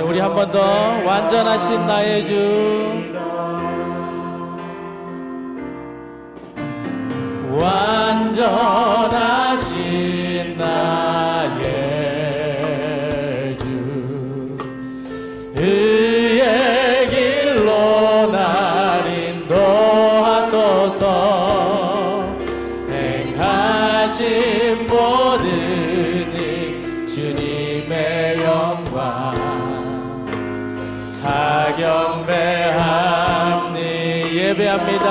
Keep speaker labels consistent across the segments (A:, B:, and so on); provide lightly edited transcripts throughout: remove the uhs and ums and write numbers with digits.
A: 우리 한 번 더 완전하신 나의 주, 완전하신 나의 주, 의의 길로 날 인도하소서. 행하신 모든 일 주님의 영광 다 경배합니. 예배합니다.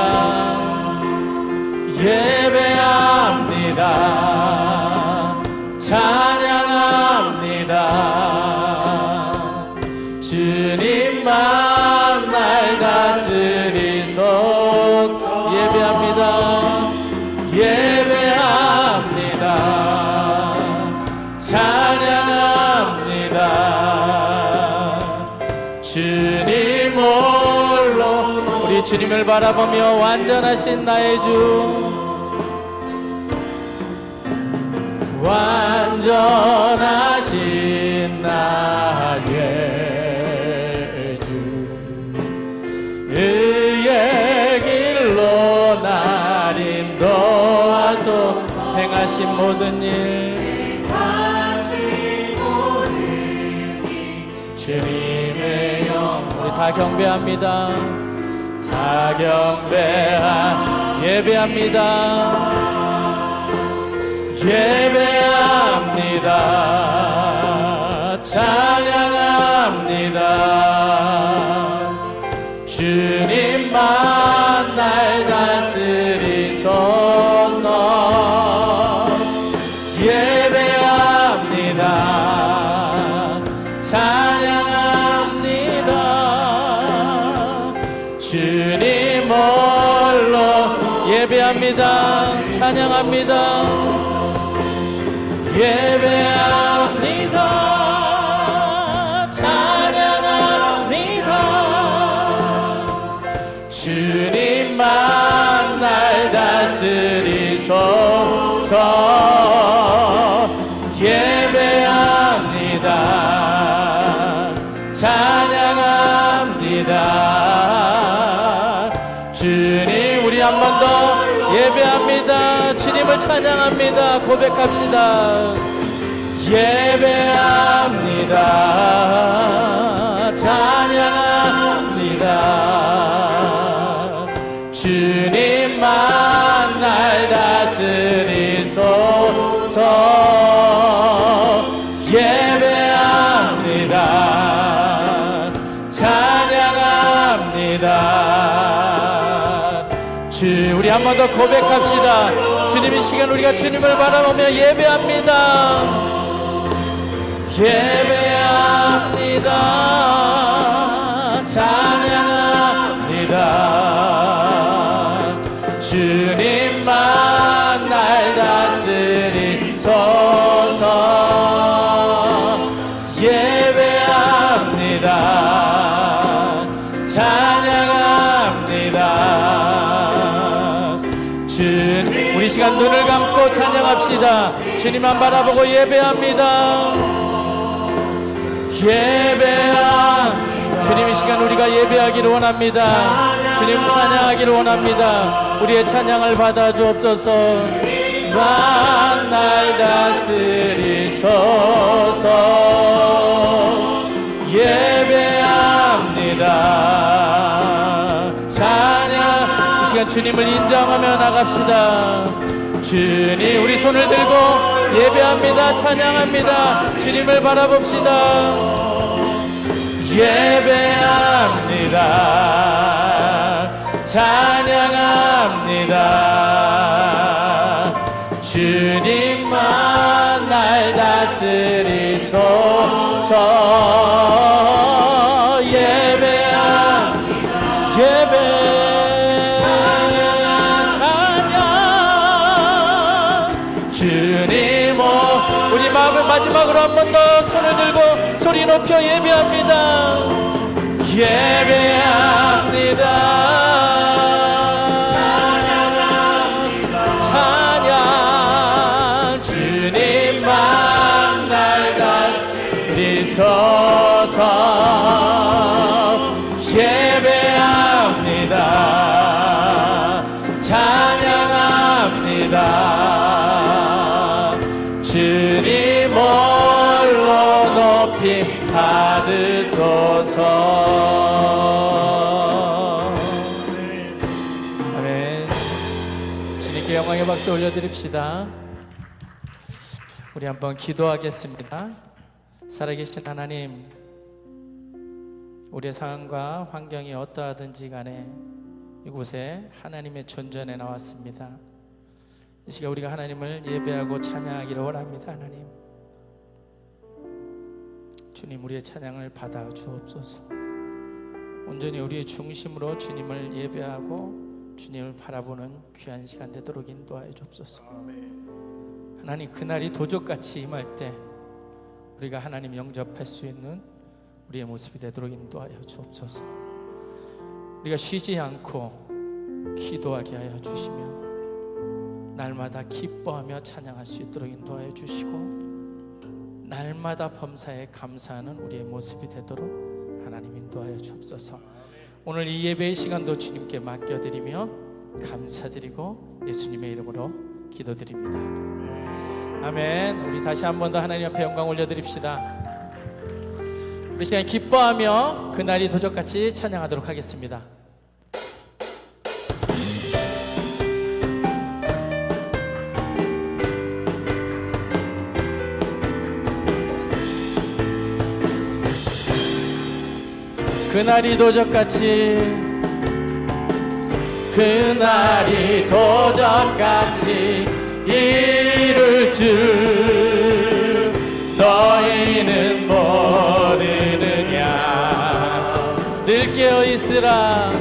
A: 예배합니다. 찬양합니다. 주님만 날 다스리소서. 예배합니다. 예배합니다. 찬양합니다. 주님 홀로. 우리 주님을 바라보며 완전하신 나의 주, 완전하신 나의 주, 의의 길로 날 인도하소. 행하신 모든 일 주님의 영. 우리 다 경배합니다. 다 예배합니다. 예배합니다. 찬양합니다. 주님만 날 다스리소서. 예배합니다. 찬양합니다. 주님 홀로. 예배합니다. 찬양합니다. 예배합니다. 찬양합니다. 주님만 날 다스리소서. 예배합니다. 찬양합니다. 주님, 우리 한 번 더 예배합니다. 주님을 찬양합니다. 고백합시다. 예배합니다. 찬양합니다. 주님만 날 다스리소서. 예배합니다. 찬양합니다. 우리 한 번 더 고백합시다. 주님, 이 시간 우리가 주님을 바라보며 예배합니다. 예배합니다. 찬양합니다. 주님만 날 다스리소서. 예배합니다. 찬양합니다. 우리 시간 눈을 감고 찬양합시다. 주님만 바라보고 예배합니다. 주님, 이 시간 우리가 예배하기를 원합니다. 주님 찬양하기를 원합니다. 우리의 찬양을 받아 주옵소서. 날 다스리소서. 예배합니다. 찬양. 이 시간 주님을 인정하며 나갑시다. 주님, 우리 손을 들고 예배합니다. 찬양합니다. 주님을 바라봅시다. 예배합니다. 찬양합니다. 주님만 날 다스리소서. 예배합니다. 주님, 우리 마음을 마지막으로 한 번 더 손을 들고 소리 높여 예배합니다. 예배합니다. 찬양. 주님만 날 다스리소서. 주소서. 예배합니다. 찬양합니다. 주님 홀로 높이 받으소서. 아멘. 주님께 영광의 박수 올려드립시다. 우리 한번 기도하겠습니다. 살아계신 하나님, 우리의 상황과 환경이 어떠하든지 간에 이곳에 하나님의 존전에 나왔습니다. 이 시간 우리가 하나님을 예배하고 찬양하기를 원합니다. 하나님, 주님, 우리의 찬양을 받아 주옵소서. 온전히 우리의 중심으로 주님을 예배하고 주님을 바라보는 귀한 시간 되도록 인도하여 주옵소서. 하나님, 그날이 도적같이 임할 때 우리가 하나님 영접할 수 있는 우리의 모습이 되도록 인도하여 주옵소서. 우리가 쉬지 않고 기도하게 하여 주시며 날마다 기뻐하며 찬양할 수 있도록 인도하여 주시고 날마다 범사에 감사하는 우리의 모습이 되도록 하나님 인도하여 주옵소서. 오늘 이 예배의 시간도 주님께 맡겨드리며 감사드리고 예수님의 이름으로 기도드립니다. 아멘. 우리 다시 한 번 더 하나님 앞에 영광 올려드립시다. 우리 시간 기뻐하며 그날이 도적같이 찬양하도록 하겠습니다. 그날이 도적같이, 그날이 도적같이 이룰 줄 너희는 모르느냐. 늘 깨어 있으라,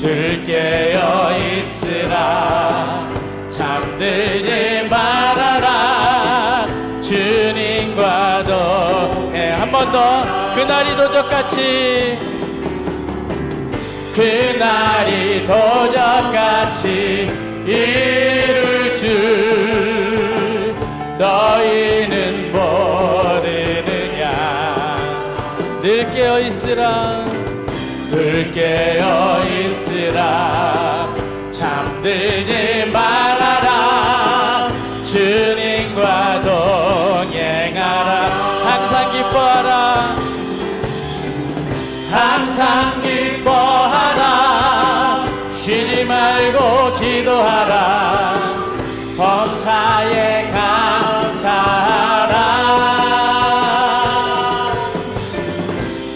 A: 늘 깨어 있으라. 잠들지 말아라. 주님과 동행. 한 번 더. 그날이 도적같이, 그날이 도적같이 이룰 줄 너희는 모르느냐. 늘 깨어 있으라, 늘 깨어 있으라. 잠들지 말아라. 주님과 동행하라. 항상 기뻐하라, 항상 기뻐하라. 쉬지 말고 기도하라. 범사에 감사하라.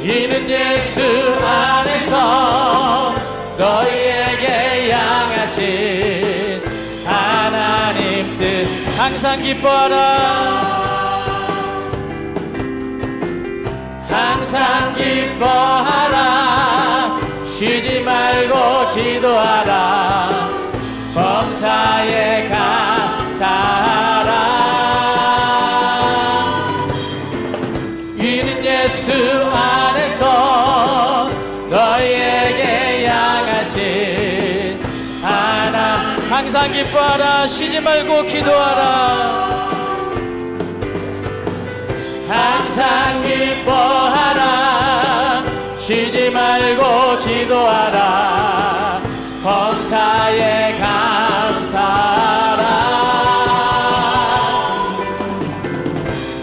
A: 이는 예수 안에서 너희에게 향하신 하나님 뜻. 항상 기뻐하라, 항상 기뻐하라. 쉬지 말고 기도하라. 범사에 감사하라. 이는 예수 안에서 너희에게 향하신 하나. 항상 기뻐하라. 쉬지 말고 기도하라. 항상 기뻐하라. 쉬지 말고 기도하라. 범사에 감사하라.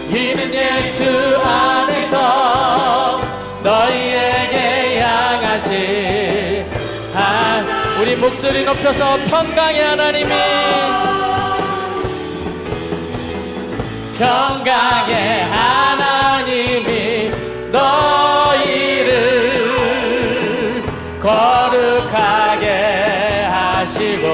A: 이는 예수 안에서 너희에게 향하신 우리 목소리 높여서 평강의 하나님이, 평강의 하나님이 너희를 거룩하게 하시고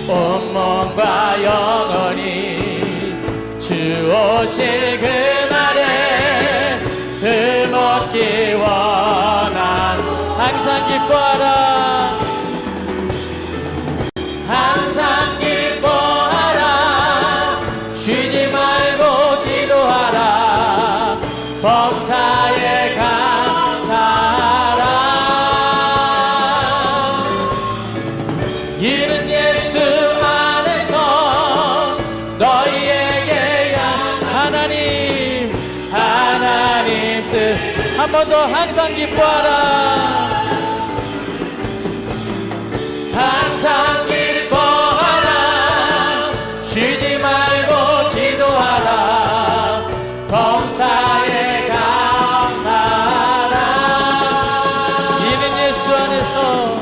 A: 온몸과 영원히 주 오실 그날에 흠없기 원한. 항상 기뻐하라, 항상 기뻐하라. 쉬지 말고 기도하라. 범사에 감사하라. 이는 예수 안에서 너희에게 하나님 한 번 더 항상 기뻐하라. 항상 기뻐하라. 쉬지 말고 기도하라. 범사에 감사하라. 이는 예수 안에서,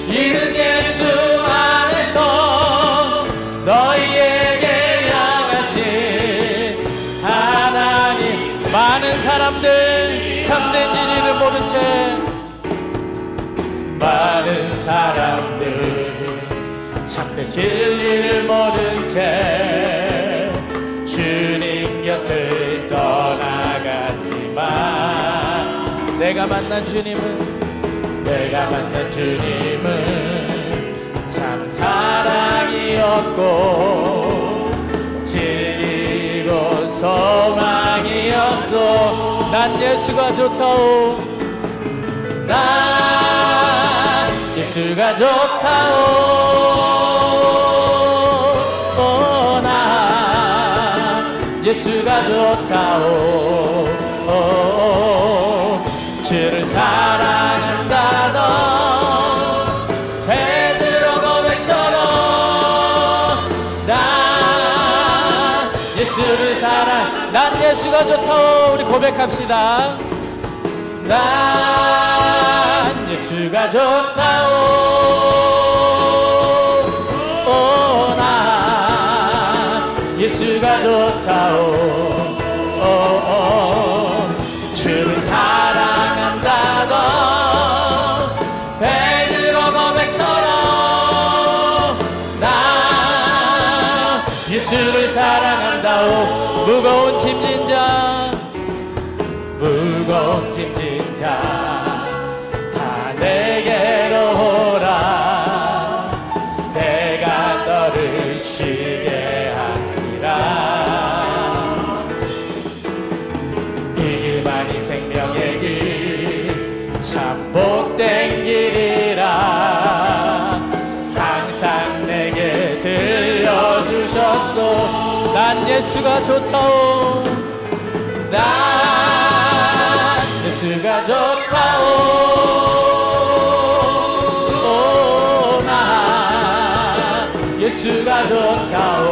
A: 이는 예수 안에서 너희에게 향하신 하나님. 많은 사람들 참된 진리를 모른 채, 많은 사람들 참된 진리를 모른 채 주님 곁을 떠나갔지만, 내가 만난 주님은 참 사랑이었고 진리고 소망이었소. 난 예수가 좋다오. 난 예수가 좋다오. 난 예수가 좋다오. 주를 사랑한다던 베드로 고백처럼 난 예수를 난 예수가 좋다오. 우리 고백합시다. 난 예수가 좋다오. 난 예수가 좋다오. 주를 사랑한다던 베드로 고백처럼 난 예수를 사랑한다오. 무거운 짐진 자 다 내게로 오라. 내가 너를 쉬게 하리라. 이 길만이 생명의 길 참 복된 길이라 항상 내게 들려주셨소. 난 예수가 좋다오. 난 예수가 좋다오. 난 예수가 좋다오.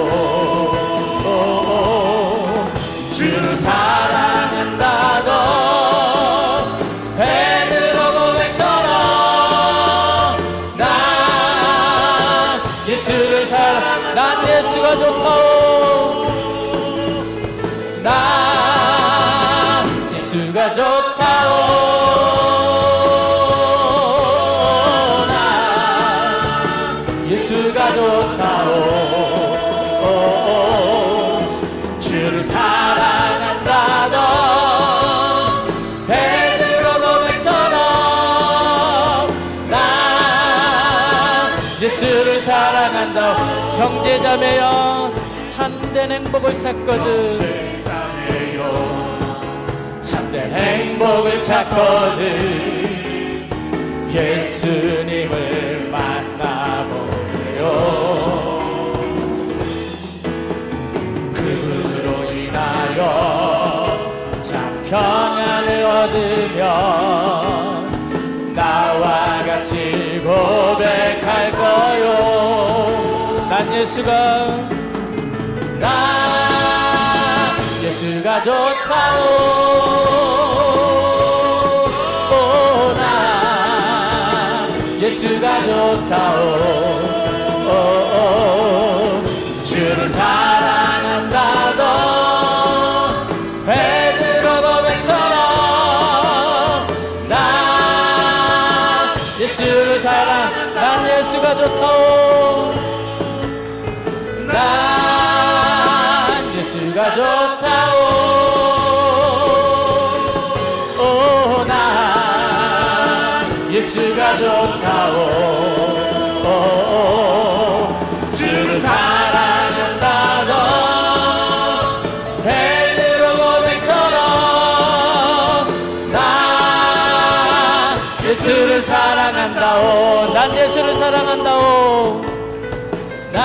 A: 주를 사랑한다던 베드로 고백처럼 난 예수를 난 예수가 좋다오. 난 예수가 좋다오. 난 예수가 좋다오. 주를 사랑한다던 베드로 고백처럼 난 예수를 사랑한다. 형제자매여 참된 행복을 찾거든. 참된 행복을 찾거든. 예수님을 만나보세요. 그분으로 인하여 참 평안을 얻으면 나와 같이 고백할 거요. 난 예수가 좋다오. 난 예수가 좋다오. 주를 사랑한다던 베드로 고백처럼 난 예수를 난 예수가 좋다오. 난 예수가 좋다오. 난 예수가 좋다오. 주를 사랑한다던 베드로 고백처럼 난 예수를 사랑한다오. 난 예수를 사랑한다오. 난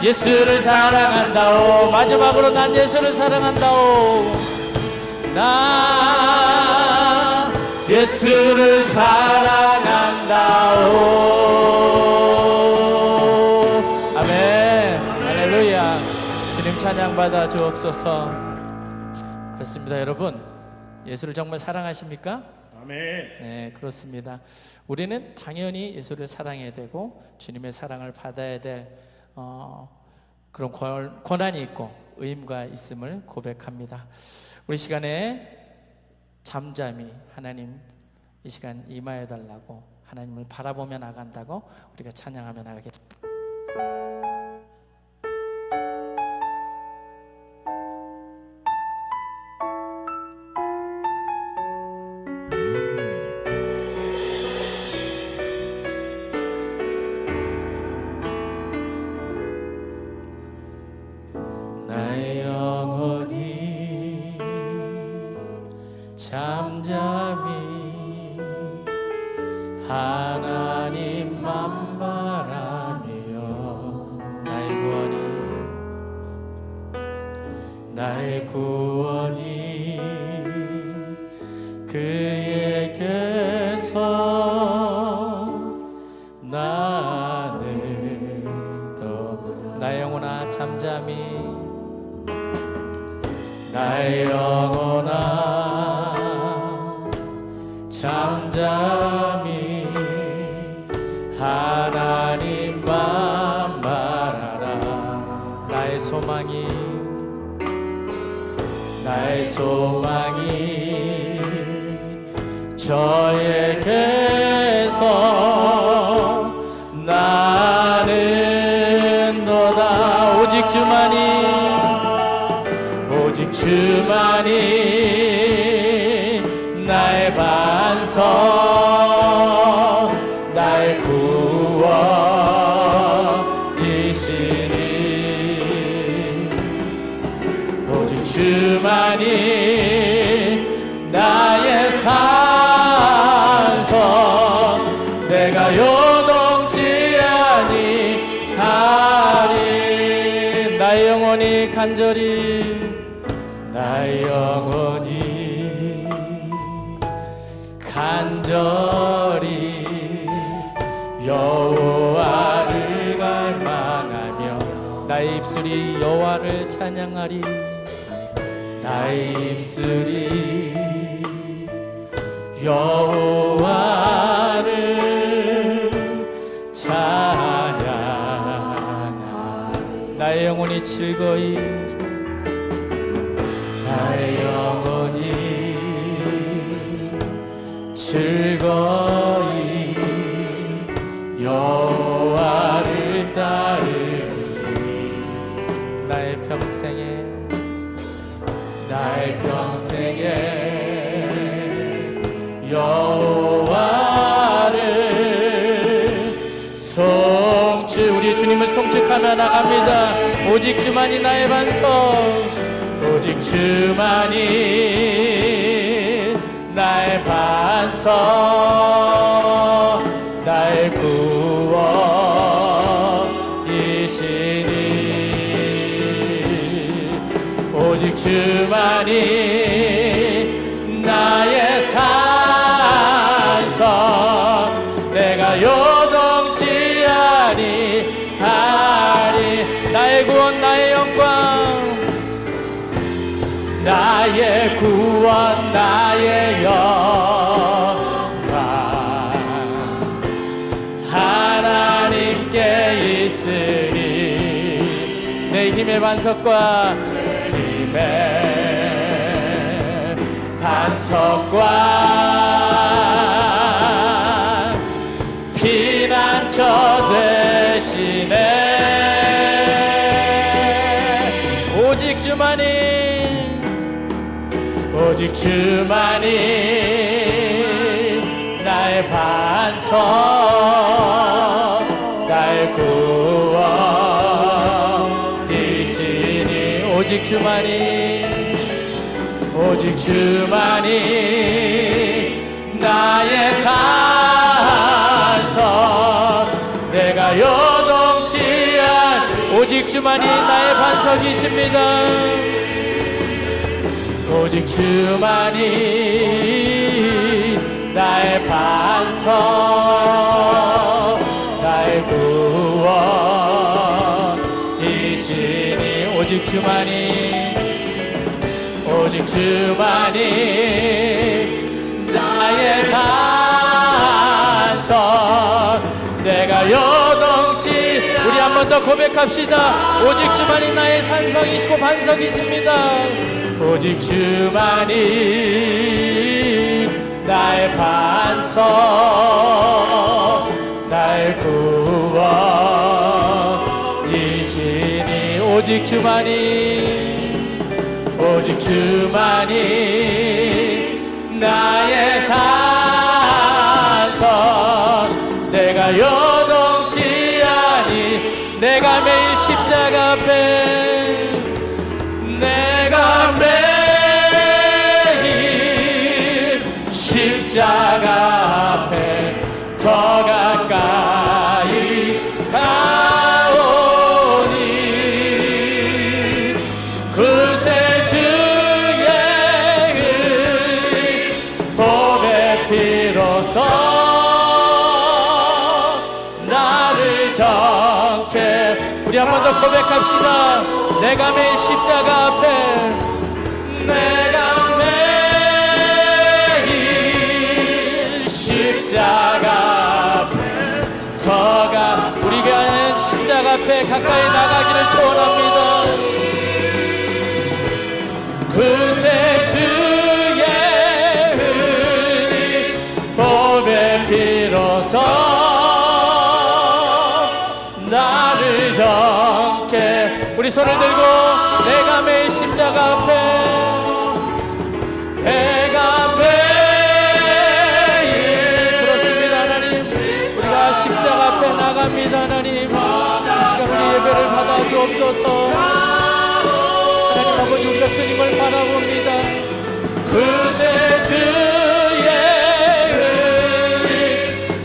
A: 예수를 사랑한다오. 마지막으로 난 예수를 사랑한다오. 나 예수를 사랑한다오. 아멘. 할렐루야. 주님 찬양 받아 주옵소서. 그렇습니다. 여러분, 예수를 정말 사랑하십니까?
B: 아멘.
A: 네, 그렇습니다. 우리는 당연히 예수를 사랑해야 되고 주님의 사랑을 받아야 될 그런 권한이 있고 의무가 있음을 고백합니다. 우리 시간에 잠잠히 하나님 이 시간 임하여 달라고, 하나님을 바라보며 나간다고 우리가 찬양하며 나가겠습니다. 나의 영혼이 잠잠히 하나님만 바라며, 나의 구원이 그에게서 나는 더. 나의 영혼아 잠잠히, 나의 영혼아 잠잠히 하나님만 바라라. 나의 소망이 저에게서 나는 너다. 오직 주만이 나의 반석, 나의 구원이시니. 오직 주만이 나의 산성, 내가 요동치 아니하리. 나의 영혼이 간절히, 나의 영혼이 간절히 여호와를 갈망하며, 나의 입술이 여호와를 찬양하리. 나의 입술이 여호와를 찬양하리. 나의 영혼이 즐거이, 나의 영혼이 즐거이 여호와를 따르리. 나의 평생에 여호와를 송축. 우리 주님을 송축하며 나갑니다. 오직 주만이 나의 반석, 오직 주만이 나의 반석, 나의 구원이시니. 오직 주만이 나의 산성, 내가 요동치 아니하리. 나의 구원, 나의 영광, 나의 구원, 나의 영광 하나님께 있으리. 내 힘의 반석과 반석과 피난처 되시네. 오직 주만이 나의 반석, 나의 구원 되시니. 오직 주만이 나의 산성, 내가 요동치 않. 오직 주만이 나의 반석이십니다. 오직 오직 주만이 나의 반석, 나의 구원이시니 오직 주만이, 오직 주만이 나의 산성, 내가 요동치. 우리 한 번 더 고백합시다. 오직 주만이 나의 산성이시고 반석이십니다. 오직 주만이 나의 반석, 나의 구원이시니 오직 주만이, 오직 주만이 나의 산성, 내가 요동치 아니. 내가 매일 십자가 앞에, 내가 매일 십자가 앞에 더 가까이 가오니 그새 주의 흘린 보배 피로써 나를 정케. 우리 한 번 더 고백합시다. 내가 매일 십자가 앞에, 내가 매일 십자가 앞에 더가. 우리가 십자가 앞에 가까이 나가기를 소원합니다. 그새 주의 흘린 보배 피로써 나를 정케. 우리 손을 들고 내가 매일 십자가 앞에, 내가 매일. 그렇습니다 하나님. 우리가 십자가 앞에 나갑니다 하나님. 이 시간 우리 예배를 받아 주옵소서. 하나님 아버지, 우리가 주님을 바라봅니다. 그새 주의 흘린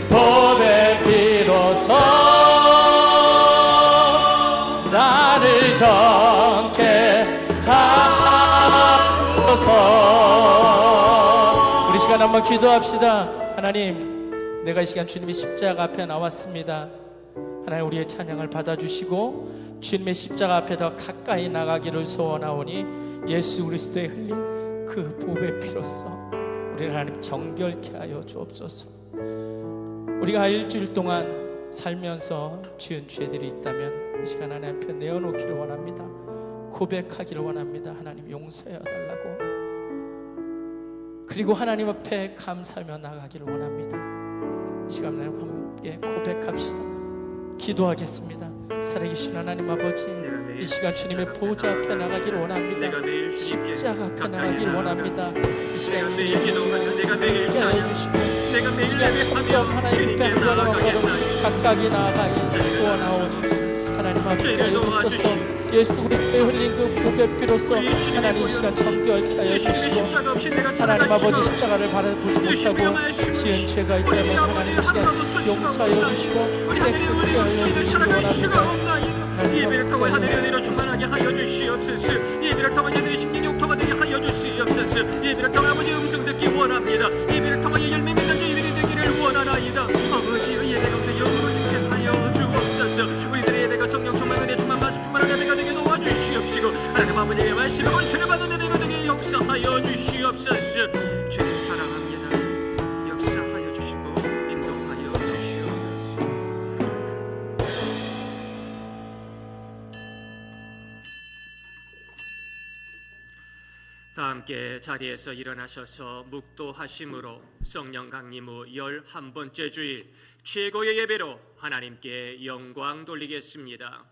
A: 보배 피로써 나를 정케 하소서. 우리 시간 한번 기도합시다. 하나님, 내가 이 시간 주님의 십자가 앞에 나왔습니다. 하나님, 우리의 찬양을 받아주시고 주님의 십자가 앞에 더 가까이 나가기를 소원하오니 예수 그리스도의 흘린 그 보배 피로써 우리를 하나님 정결케 하여 주옵소서. 우리가 일주일 동안 살면서 지은 죄들이 있다면 이 시간 하나님 앞에 내어놓기를 원합니다. 고백하기를 원합니다. 하나님 용서해 달라고. 그리고 하나님 앞에 감사하며 나가기를 원합니다. 이 시간 하나님 함께 고백합시다. 기도하겠습니다. 살아계신 하나님 아버지, 이 시간 주님의 보좌 앞에 나가기를 원합니다. 십자가 앞에 나가기를 원합니다. 이 시간 주님의 기도하여 주시고 이 시간 천명 하나님 앞에 한 걸음 한 걸음 가까이 나아가기 소원하오니 하나님 앞에 주옵소서. 예수 그리스도의 흘린 그 보배 피로써 하나님 이 시간 정결케 하여 주시고, 하나님 아버지 십자가를 바라보지 못하고 지은 죄가 있다면 하나님 이 시간 용서하여 주시고 깨끗게 하여 주시기 원합니다. 예배를 통해 하늘의 은혜로 충만하게 하여 주시옵소서. 예배를 통해 예배의 심령이 옥토가 되게 하여 주시옵소서. 예배를 통해 아버지 음성 듣기 원합니다. 예배를 통해 열매 맺는 예배가 되기를 원하나이다. 아버지의 예배 가운데 영광을 증진하여 주옵소서. 우리들의 예배가 성령 충만 은혜 충만 말씀 충만한 예배가 되게 도와주시옵시고, 하나님 아버지의 말씀을 원천을 받는 예배가 되게 역사하여 주시옵소서. 주님 사랑합니다. 역사하여 주시고 인도하여 주시옵소서. 다 함께 자리에서 일어나셔서 묵도하심으로 성령 강림 후 11번째 주일 최고의 예배로 하나님께 영광 돌리겠습니다.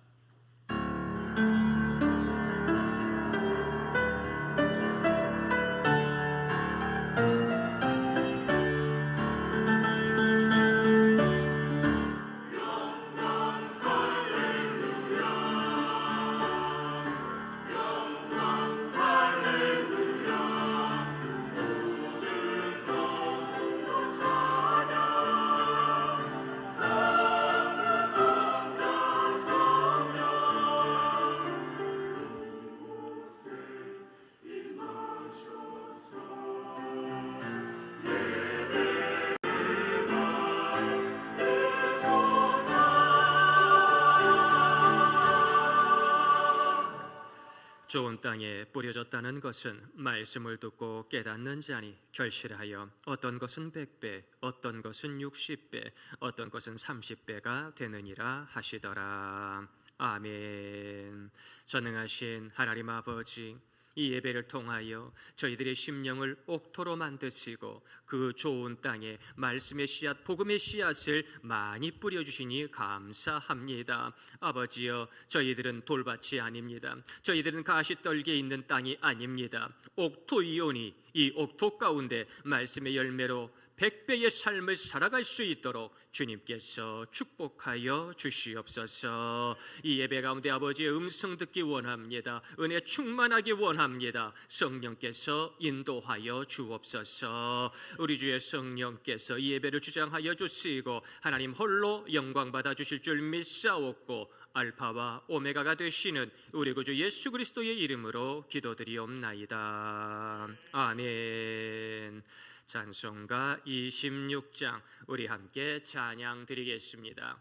B: 좋은 땅에 뿌려졌다는 것은 말씀을 듣고 깨닫는 자니 결실하여 어떤 것은 100배, 어떤 것은 60배, 어떤 것은 30배가 되느니라 하시더라. 아멘. 전능하신 하나님 아버지, 이 예배를 통하여 저희들의 심령을 옥토로 만드시고 그 좋은 땅에 말씀의 씨앗, 복음의 씨앗을 많이 뿌려주시니 감사합니다. 아버지여, 저희들은 돌밭이 아닙니다. 저희들은 가시떨기에 있는 땅이 아닙니다. 옥토이오니 이 옥토 가운데 말씀의 열매로 100배의 삶을 살아갈 수 있도록 주님께서 축복하여 주시옵소서. 이 예배 가운데 아버지의 음성 듣기 원합니다. 은혜 충만하기 원합니다. 성령께서 인도하여 주옵소서. 우리 주의 성령께서 이 예배를 주장하여 주시고 하나님 홀로 영광 받아 주실 줄 믿사옵고 알파와 오메가가 되시는 우리 구주 예수 그리스도의 이름으로 기도드리옵나이다. 아멘. 찬송가 26장 우리 함께 찬양 드리겠습니다.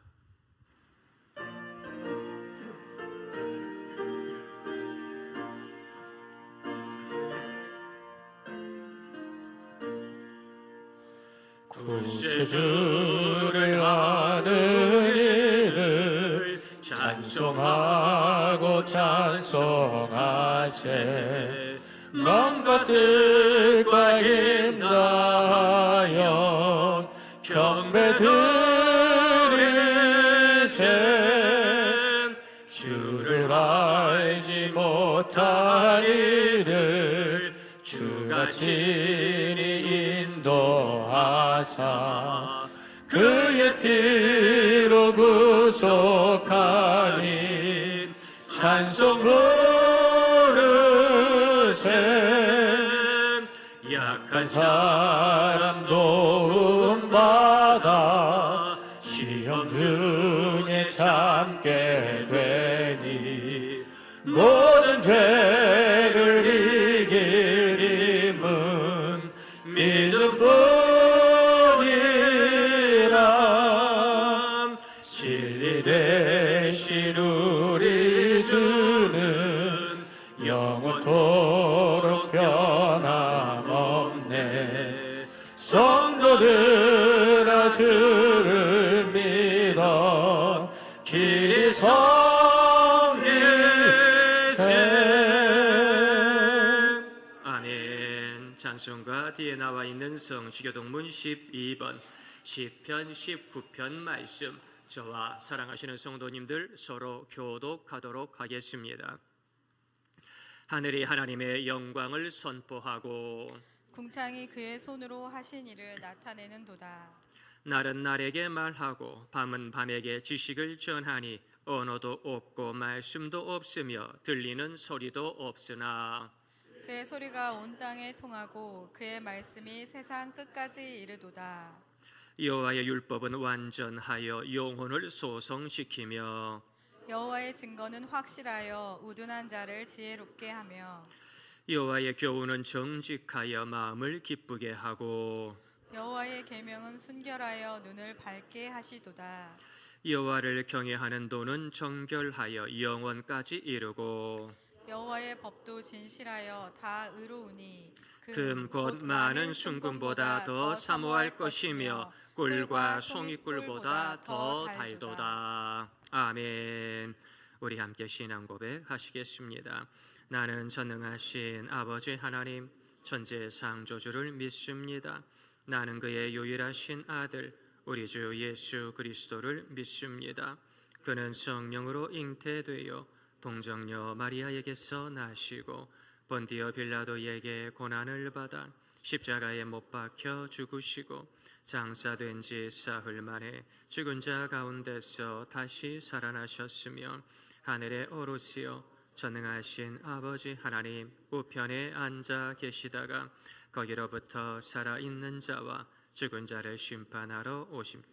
A: 구세주를 아는 이를 찬송하고 찬송하세. 마음과 뜻과 힘다여 경배 드리세. 주를 알지 못한 이를 주가 친히 인도하사 그의 피로 구속하니 찬송 약한 사람 도움받아 시험 중에 참게 되니 모든 죄를 이길 힘은 믿음뿐이라. 진리 되신 우리 주는 영원토록 변함없네. 성도들아 주를 믿어 길이 섬길세.
B: 아멘. 찬송가 뒤에 나와 있는 성시교동문 12번 시편 19편 말씀 저와 사랑하시는 성도님들 서로 교독하도록 하겠습니다. 하늘이 하나님의 영광을 선포하고
C: 궁창이 그의 손으로 하신 일을 나타내는도다.
B: 날은 날에게 말하고 밤은 밤에게 지식을 전하니 언어도 없고 말씀도 없으며 들리는 소리도 없으나
C: 그의 소리가 온 땅에 통하고 그의 말씀이 세상 끝까지 이르도다.
B: 여호와의 율법은 완전하여 영혼을 소성시키며
C: 여호와의 증거는 확실하여 우둔한 자를 지혜롭게 하며
B: 여호와의 교훈은 정직하여 마음을 기쁘게 하고
C: 여호와의 계명은 순결하여 눈을 밝게 하시도다.
B: 여호와를 경외하는 도는 정결하여 영원까지 이르고
C: 여호와의 법도 진실하여 다 의로우니
B: 금 곧 많은 순금보다 더 사모할 것이며 꿀과 송이꿀보다 더 달도다. 아멘. 우리 함께 신앙 고백 하시겠습니다. 나는 전능하신 아버지 하나님 천지의 창조주를 믿습니다. 나는 그의 유일하신 아들 우리 주 예수 그리스도를 믿습니다. 그는 성령으로 잉태되어 동정녀 마리아에게서 나시고 본디오 빌라도에게 고난을 받아 십자가에 못 박혀 죽으시고 장사된 지 사흘 만에 죽은 자 가운데서 다시 살아나셨으며 하늘에 오르시어 전능하신 아버지 하나님 우편에 앉아 계시다가 거기로부터 살아있는 자와 죽은 자를 심판하러 오십니다.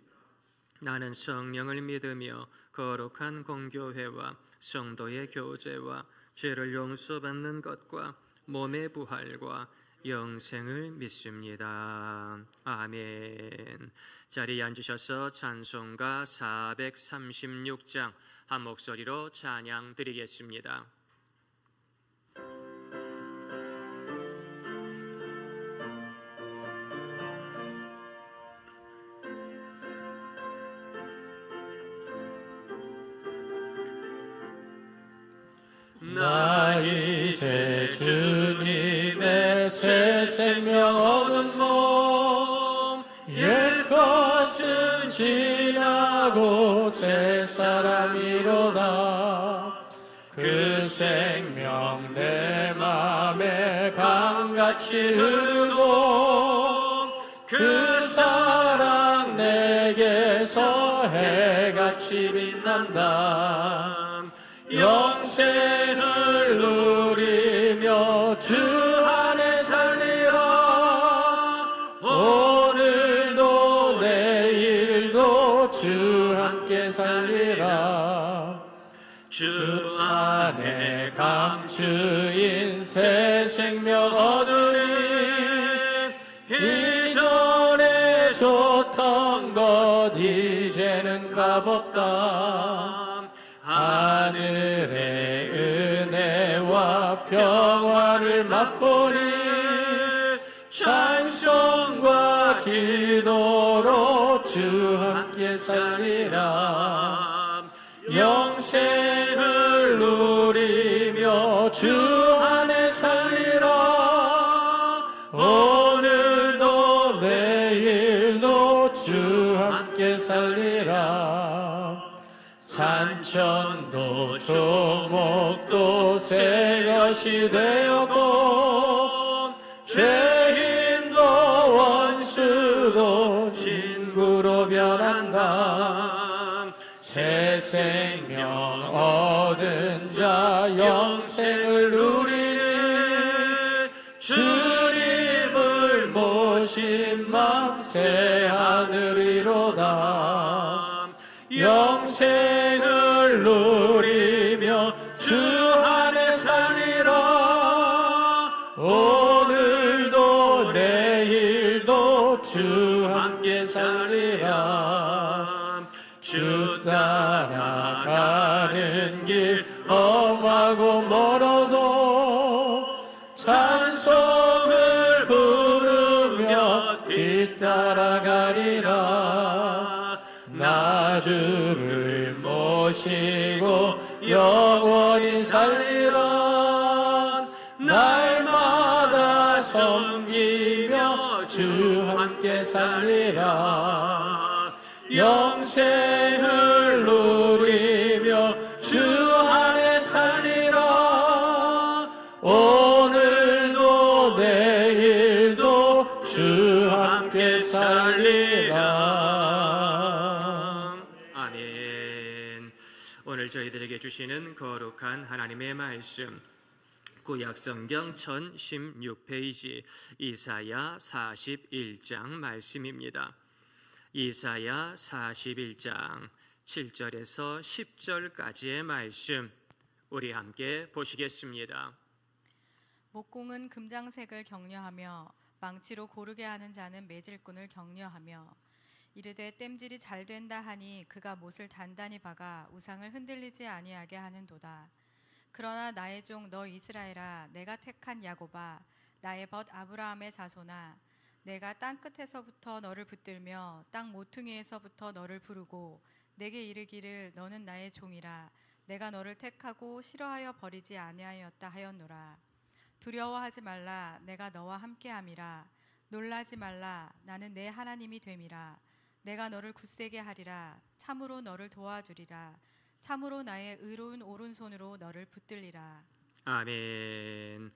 B: 나는 성령을 믿으며 거룩한 공교회와 성도의 교제와 죄를 용서받는 것과 몸의 부활과 영생을 믿습니다. 아멘. 자리에 앉으셔서 찬송가 436장 한 목소리로 찬양 드리겠습니다.
A: 주님의 새 생명 얻은 몸 옛것은 지나고 새 사람이로다. 그 생명 내 맘에 강같이 흐르고 그 사랑 내게서 해같이 빛난다. 영생을 누리며 주 안에 살리라. 오늘도 내일도 주 함께 살리라. 주 안에 감추인 새 생명 얻으리. 이전에 좋던 것 이제는 값없다. 하늘의 은혜와 평화를 맛보니 찬송과 기도로 주 함께 살리라. 영생을 누리며 주 안에 살리라. 오늘도 내일도 주 함께 살리라. 산천도 조목도 새것이 되었고 죄인도 원수도 친구로 변한다. 새 생명 얻은 자 영생을 누리니 주님을 모신 맘 새 하늘이로다. 영생을 누리며 주 안에 살리라. 오늘도 내일도 주 함께 살리라. 주 따라가는 길 험하고 멀어도 찬송을 부르며 뒤따라가리라. 나 주를 모시고 영원히 살리라. 날마다 섬기며 주 함께 살리라. 영생을 누리며 주 안에 살리라. 오늘도 내일도 주 함께 살리라.
B: 아멘. 오늘 저희들에게 주시는 거룩한 하나님의 말씀, 구약성경 1016페이지 이사야 41장 말씀입니다. 이사야 41장 7절에서 10절까지의 말씀 우리 함께 보시겠습니다.
C: 목공은 금장색을 격려하며 망치로 고르게 하는 자는 매질꾼을 격려하며 이르되 땜질이 잘 된다 하니 그가 못을 단단히 박아 우상을 흔들리지 아니하게 하는도다. 그러나 나의 종 너 이스라엘아, 내가 택한 야곱아, 나의 벗 아브라함의 자손아, 내가 땅 끝에서부터 너를 붙들며 땅 모퉁이에서부터 너를 부르고 내게 이르기를 너는 나의 종이라. 내가 너를 택하고 싫어하여 버리지 아니하였다 하였노라. 두려워하지 말라, 내가 너와 함께함이라. 놀라지 말라, 나는 내 하나님이 됨이라. 내가 너를 굳세게 하리라. 참으로 너를 도와주리라. 참으로 나의 의로운 오른손으로 너를 붙들리라.
B: 아멘.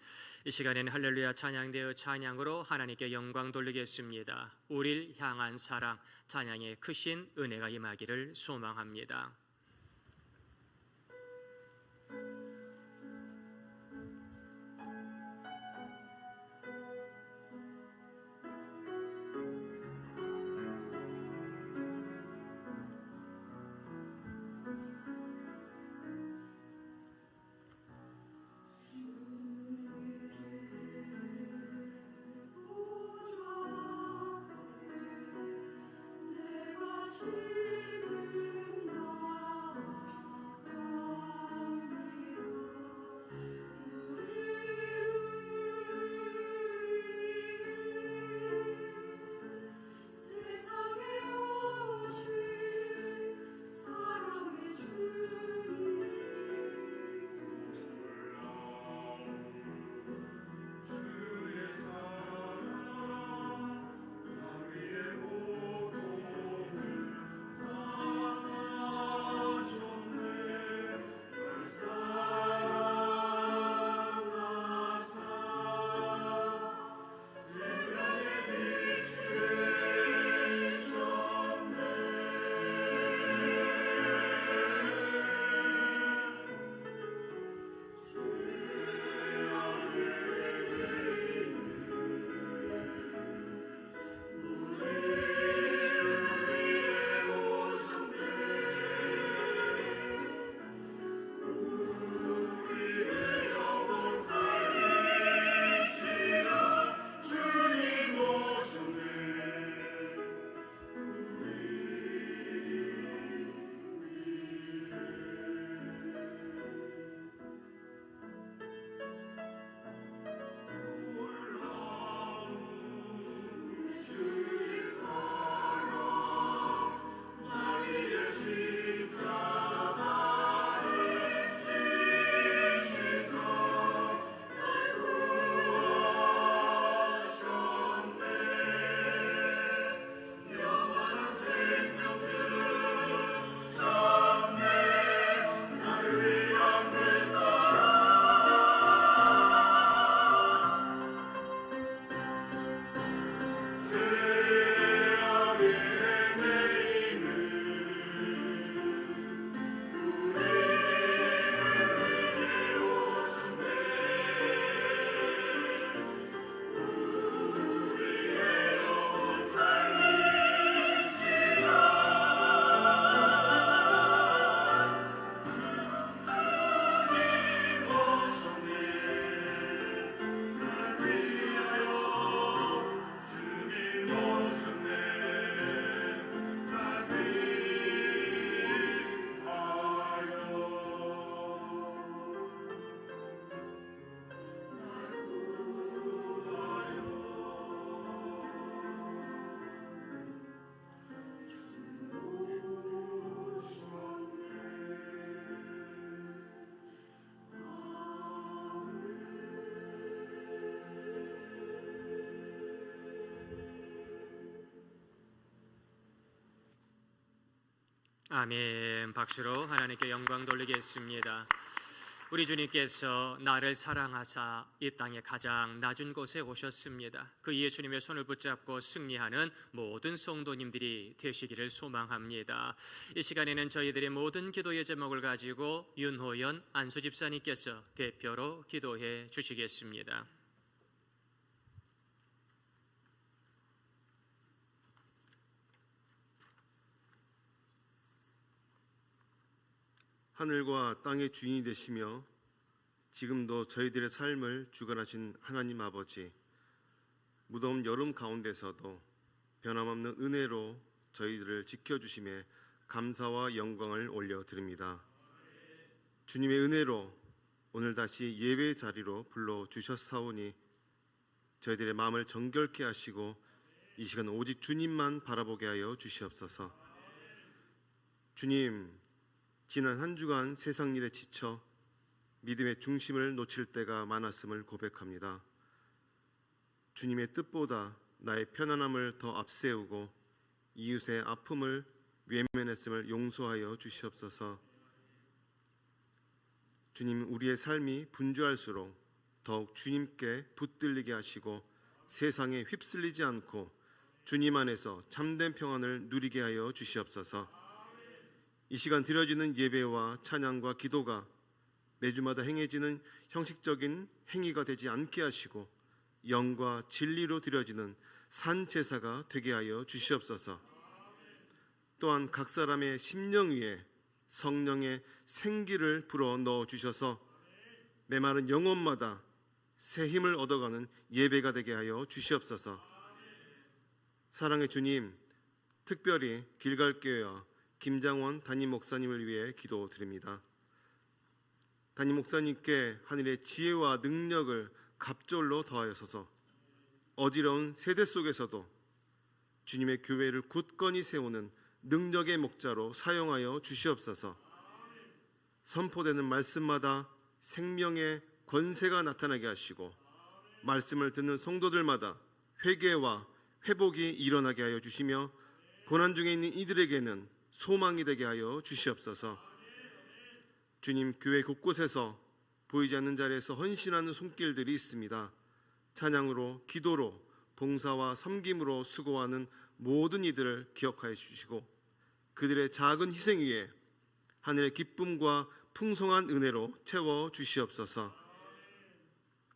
B: 이 시간에는 할렐루야 찬양되어 찬양으로 하나님께 영광 돌리겠습니다. 우리를 향한 사랑, 찬양의 크신 은혜가 임하기를 소망합니다.
D: 지금 나
B: 아멘. 박수로 하나님께 영광 돌리겠습니다. 우리 주님께서 나를 사랑하사 이 땅의 가장 낮은 곳에 오셨습니다. 그 예수님의 손을 붙잡고 승리하는 모든 성도님들이 되시기를 소망합니다. 이 시간에는 저희들의 모든 기도의 제목을 가지고 윤호연 안수 집사님께서 대표로 기도해 주시겠습니다.
D: 하늘과 땅의 주인이 되시며 지금도 저희들의 삶을 주관하신 하나님 아버지, 무더운 여름 가운데서도 변함없는 은혜로 저희들을 지켜주심에 감사와 영광을 올려드립니다. 주님의 은혜로 오늘 다시 예배 자리로 불러주셨사오니 저희들의 마음을 정결케 하시고 이 시간 오직 주님만 바라보게 하여 주시옵소서. 주님, 지난 한 주간 세상 일에 지쳐 믿음의 중심을 놓칠 때가 많았음을 고백합니다. 주님의 뜻보다 나의 편안함을 더 앞세우고 이웃의 아픔을 외면했음을 용서하여 주시옵소서. 주님, 우리의 삶이 분주할수록 더욱 주님께 붙들리게 하시고 세상에 휩쓸리지 않고 주님 안에서 참된 평안을 누리게 하여 주시옵소서. 이 시간 드려지는 예배와 찬양과 기도가 매주마다 행해지는 형식적인 행위가 되지 않게 하시고 영과 진리로 드려지는 산제사가 되게 하여 주시옵소서. 또한 각 사람의 심령 위에 성령의 생기를 불어 넣어 주셔서 메마른 영혼마다 새 힘을 얻어가는 예배가 되게 하여 주시옵소서. 사랑의 주님, 특별히 길갈교회와 김장원 담임 목사님을 위해 기도드립니다. 담임 목사님께 하늘의 지혜와 능력을 갑절로 더하여서서 어지러운 세대 속에서도 주님의 교회를 굳건히 세우는 능력의 목자로 사용하여 주시옵소서. 선포되는 말씀마다 생명의 권세가 나타나게 하시고 말씀을 듣는 성도들마다 회개와 회복이 일어나게 하여 주시며 고난 중에 있는 이들에게는 소망이 되게 하여 주시옵소서. 주님, 교회 곳곳에서 보이지 않는 자리에서 헌신하는 손길들이 있습니다. 찬양으로, 기도로, 봉사와 섬김으로 수고하는 모든 이들을 기억하여 주시고 그들의 작은 희생 위에 하늘의 기쁨과 풍성한 은혜로 채워 주시옵소서.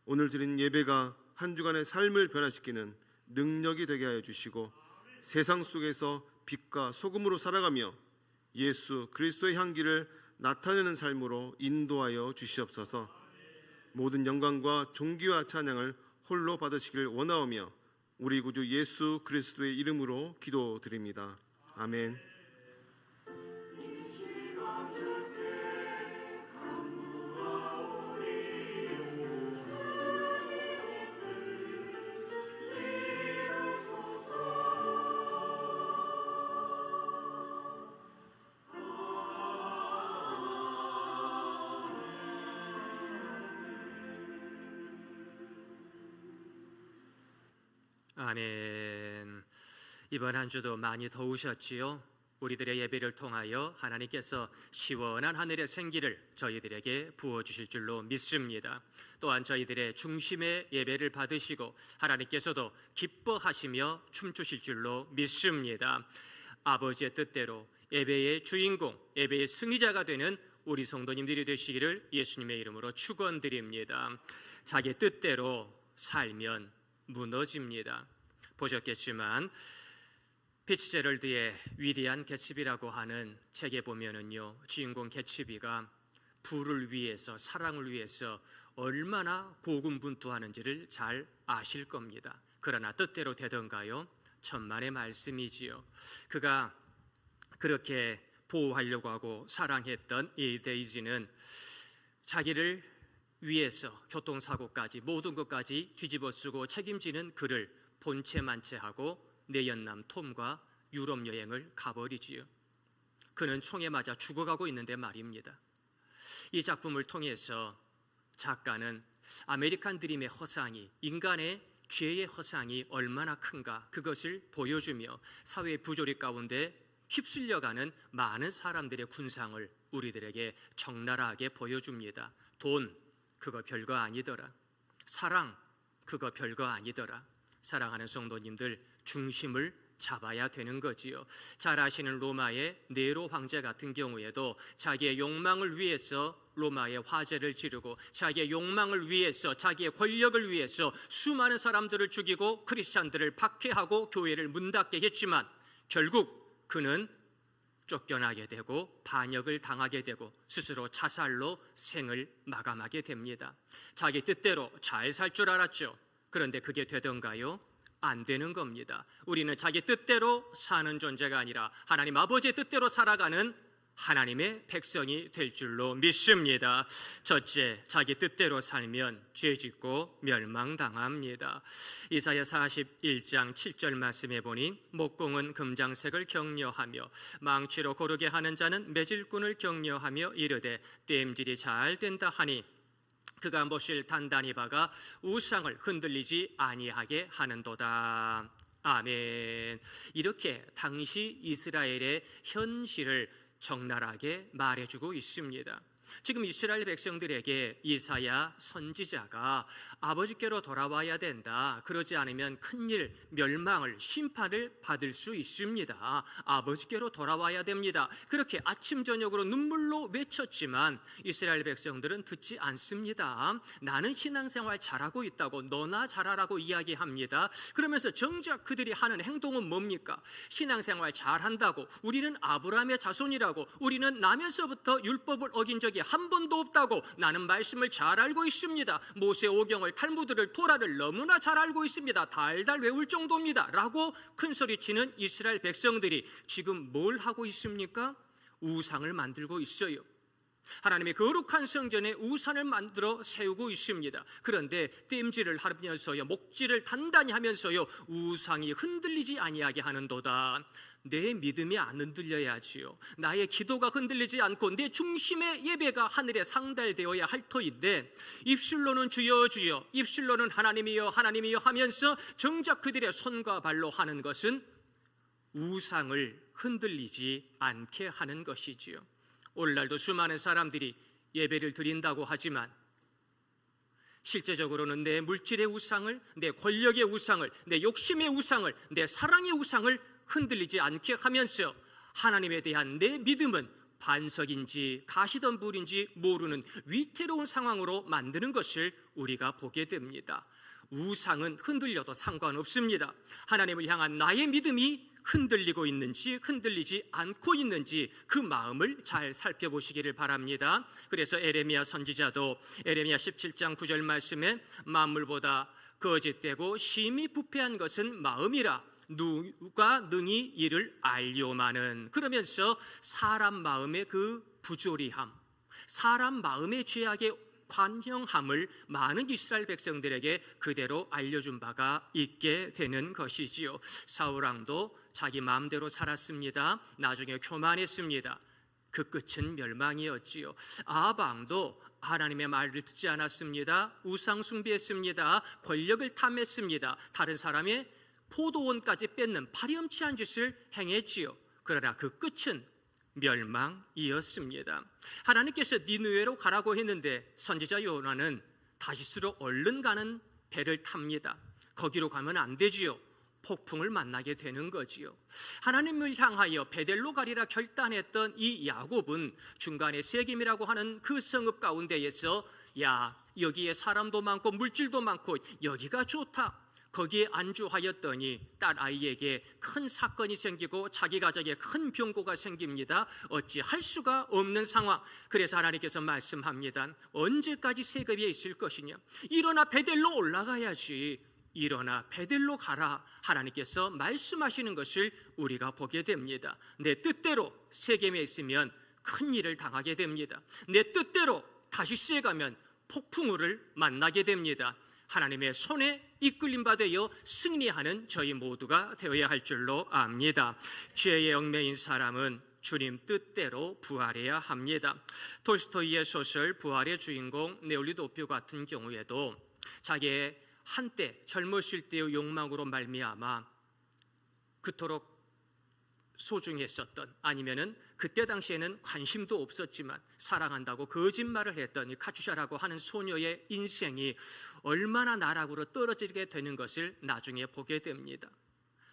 D: 오늘 드린 예배가 한 주간의 삶을 변화시키는 능력이 되게 하여 주시고 세상 속에서 빛과 소금으로 살아가며 예수 그리스도의 향기를 나타내는 삶으로 인도하여 주시옵소서. 모든 영광과 존귀와 찬양을 홀로 받으시길 원하오며 우리 구주 예수 그리스도의 이름으로 기도드립니다. 아멘.
B: 아멘. 이번 한 주도 많이 더우셨지요? 우리들의 예배를 통하여 하나님께서 시원한 하늘의 생기를 저희들에게 부어주실 줄로 믿습니다. 또한 저희들의 중심의 예배를 받으시고 하나님께서도 기뻐하시며 춤추실 줄로 믿습니다. 아버지의 뜻대로 예배의 주인공, 예배의 승리자가 되는 우리 성도님들이 되시기를 예수님의 이름으로 축원드립니다. 자기 뜻대로 살면 무너집니다. 보셨겠지만 피츠제럴드의 위대한 개츠비라고 하는 책에 보면은요, 주인공 개츠비가 부를 위해서, 사랑을 위해서 얼마나 고군분투하는지를 잘 아실 겁니다. 그러나 뜻대로 되던가요? 천만의 말씀이지요. 그가 그렇게 보호하려고 하고 사랑했던 이 데이지는 자기를 위해서 교통사고까지 모든 것까지 뒤집어쓰고 책임지는 그를 본체만체하고 내연남 톰과 유럽 여행을 가버리지요. 그는 총에 맞아 죽어가고 있는데 말입니다. 이 작품을 통해서 작가는 아메리칸 드림의 허상이, 인간의 죄의 허상이 얼마나 큰가 그것을 보여주며 사회 부조리 가운데 휩쓸려가는 많은 사람들의 군상을 우리들에게 적나라하게 보여줍니다. 돈, 그거 별거 아니더라. 사랑, 그거 별거 아니더라. 사랑하는 성도님들, 중심을 잡아야 되는 거지요. 잘 아시는 로마의 네로 황제 같은 경우에도 자기의 욕망을 위해서 로마의 화제를 지르고 자기의 욕망을 위해서, 자기의 권력을 위해서 수많은 사람들을 죽이고 크리스찬들을 박해하고 교회를 문 닫게 했지만 결국 그는 쫓겨나게 되고 반역을 당하게 되고 스스로 자살로 생을 마감하게 됩니다. 자기 뜻대로 잘 살 줄 알았죠. 그런데 그게 되던가요? 안 되는 겁니다. 우리는 자기 뜻대로 사는 존재가 아니라 하나님 아버지의 뜻대로 살아가는 하나님의 백성이 될 줄로 믿습니다. 첫째, 자기 뜻대로 살면 죄짓고 멸망당합니다. 이사야 41장 7절 말씀에 보니 목공은 금장색을 격려하며 망치로 고르게 하는 자는 매질꾼을 격려하며 이르되 땜질이 잘 된다 하니 그가 못을 단단히 박아 우상을 흔들리지 아니하게 하는도다. 아멘. 이렇게 당시 이스라엘의 현실을 적나라하게 말해주고 있습니다. 지금 이스라엘 백성들에게 이사야 선지자가 아버지께로 돌아와야 된다. 그러지 않으면 큰일, 멸망을, 심판을 받을 수 있습니다. 아버지께로 돌아와야 됩니다. 그렇게 아침 저녁으로 눈물로 외쳤지만 이스라엘 백성들은 듣지 않습니다. 나는 신앙생활 잘하고 있다고 너나 잘하라고 이야기합니다. 그러면서 정작 그들이 하는 행동은 뭡니까? 신앙생활 잘한다고, 우리는 아브라함의 자손이라고, 우리는 나면서부터 율법을 어긴 적이 한 번도 없다고, 나는 말씀을 잘 알고 있습니다. 모세 오경을, 탈무드를, 토라를 너무나 잘 알고 있습니다. 달달 외울 정도입니다 라고 큰소리치는 이스라엘 백성들이 지금 뭘 하고 있습니까? 우상을 만들고 있어요. 하나님의 거룩한 성전에 우상을 만들어 세우고 있습니다. 그런데 땜질을 하면서요, 목질을 단단히 하면서요, 우상이 흔들리지 아니하게 하는도다. 내 믿음이 안 흔들려야지요. 나의 기도가 흔들리지 않고 내 중심의 예배가 하늘에 상달되어야 할 터인데 입술로는 주여 주여, 입술로는 하나님이여 하나님이여 하면서 정작 그들의 손과 발로 하는 것은 우상을 흔들리지 않게 하는 것이지요. 오늘날도 수많은 사람들이 예배를 드린다고 하지만 실제적으로는 내 물질의 우상을, 내 권력의 우상을, 내 욕심의 우상을, 내 사랑의 우상을 흔들리지 않게 하면서 하나님에 대한 내 믿음은 반석인지 가시덤불인지 모르는 위태로운 상황으로 만드는 것을 우리가 보게 됩니다. 우상은 흔들려도 상관없습니다. 하나님을 향한 나의 믿음이 흔들리고 있는지 흔들리지 않고 있는지 그 마음을 잘 살펴보시기를 바랍니다. 그래서 에레미야 선지자도 에레미야 17장 9절 말씀에 만물보다 거짓되고 심히 부패한 것은 마음이라 누가 능히 이를 알려마는, 그러면서 사람 마음의 그 부조리함, 사람 마음의 죄악의 관형함을 많은 이스라엘 백성들에게 그대로 알려준 바가 있게 되는 것이지요. 사울왕도 자기 마음대로 살았습니다. 나중에 교만했습니다. 그 끝은 멸망이었지요. 아합왕도 하나님의 말을 듣지 않았습니다. 우상 숭배했습니다. 권력을 탐했습니다. 다른 사람의 포도원까지 뺏는 파렴치한 짓을 행했지요. 그러나 그 끝은 멸망이었습니다. 하나님께서 니느웨로 가라고 했는데 선지자 요나는 다시스로 얼른 가는 배를 탑니다. 거기로 가면 안 되지요. 폭풍을 만나게 되는 거지요. 하나님을 향하여 베델로 가리라 결단했던 이 야곱은 중간에 세겜이라고 하는 그 성읍 가운데에서 야, 여기에 사람도 많고 물질도 많고 여기가 좋다. 거기에 안주하였더니 딸 아이에게 큰 사건이 생기고 자기 가정에 큰 병고가 생깁니다. 어찌할 수가 없는 상황. 그래서 하나님께서 말씀합니다. 언제까지 세겜에 있을 것이냐? 일어나 베델로 올라가야지. 일어나 베델로 가라. 하나님께서 말씀하시는 것을 우리가 보게 됩니다. 내 뜻대로 세겜에 있으면 큰 일을 당하게 됩니다. 내 뜻대로 다시스에 가면 폭풍우를 만나게 됩니다. 하나님의 손에 이끌림 받아 승리하는 저희 모두가 되어야 할 줄로 압니다. 죄의 얽매인 사람은 주님 뜻대로 부활해야 합니다. 톨스토이의 소설 부활의 주인공 네올리도표 같은 경우에도 자기의 한때 젊었을 때의 욕망으로 말미암아 그토록 소중했었던, 아니면은 그때 당시에는 관심도 없었지만 사랑한다고 거짓말을 했던 이 카츄샤라고 하는 소녀의 인생이 얼마나 나락으로 떨어지게 되는 것을 나중에 보게 됩니다.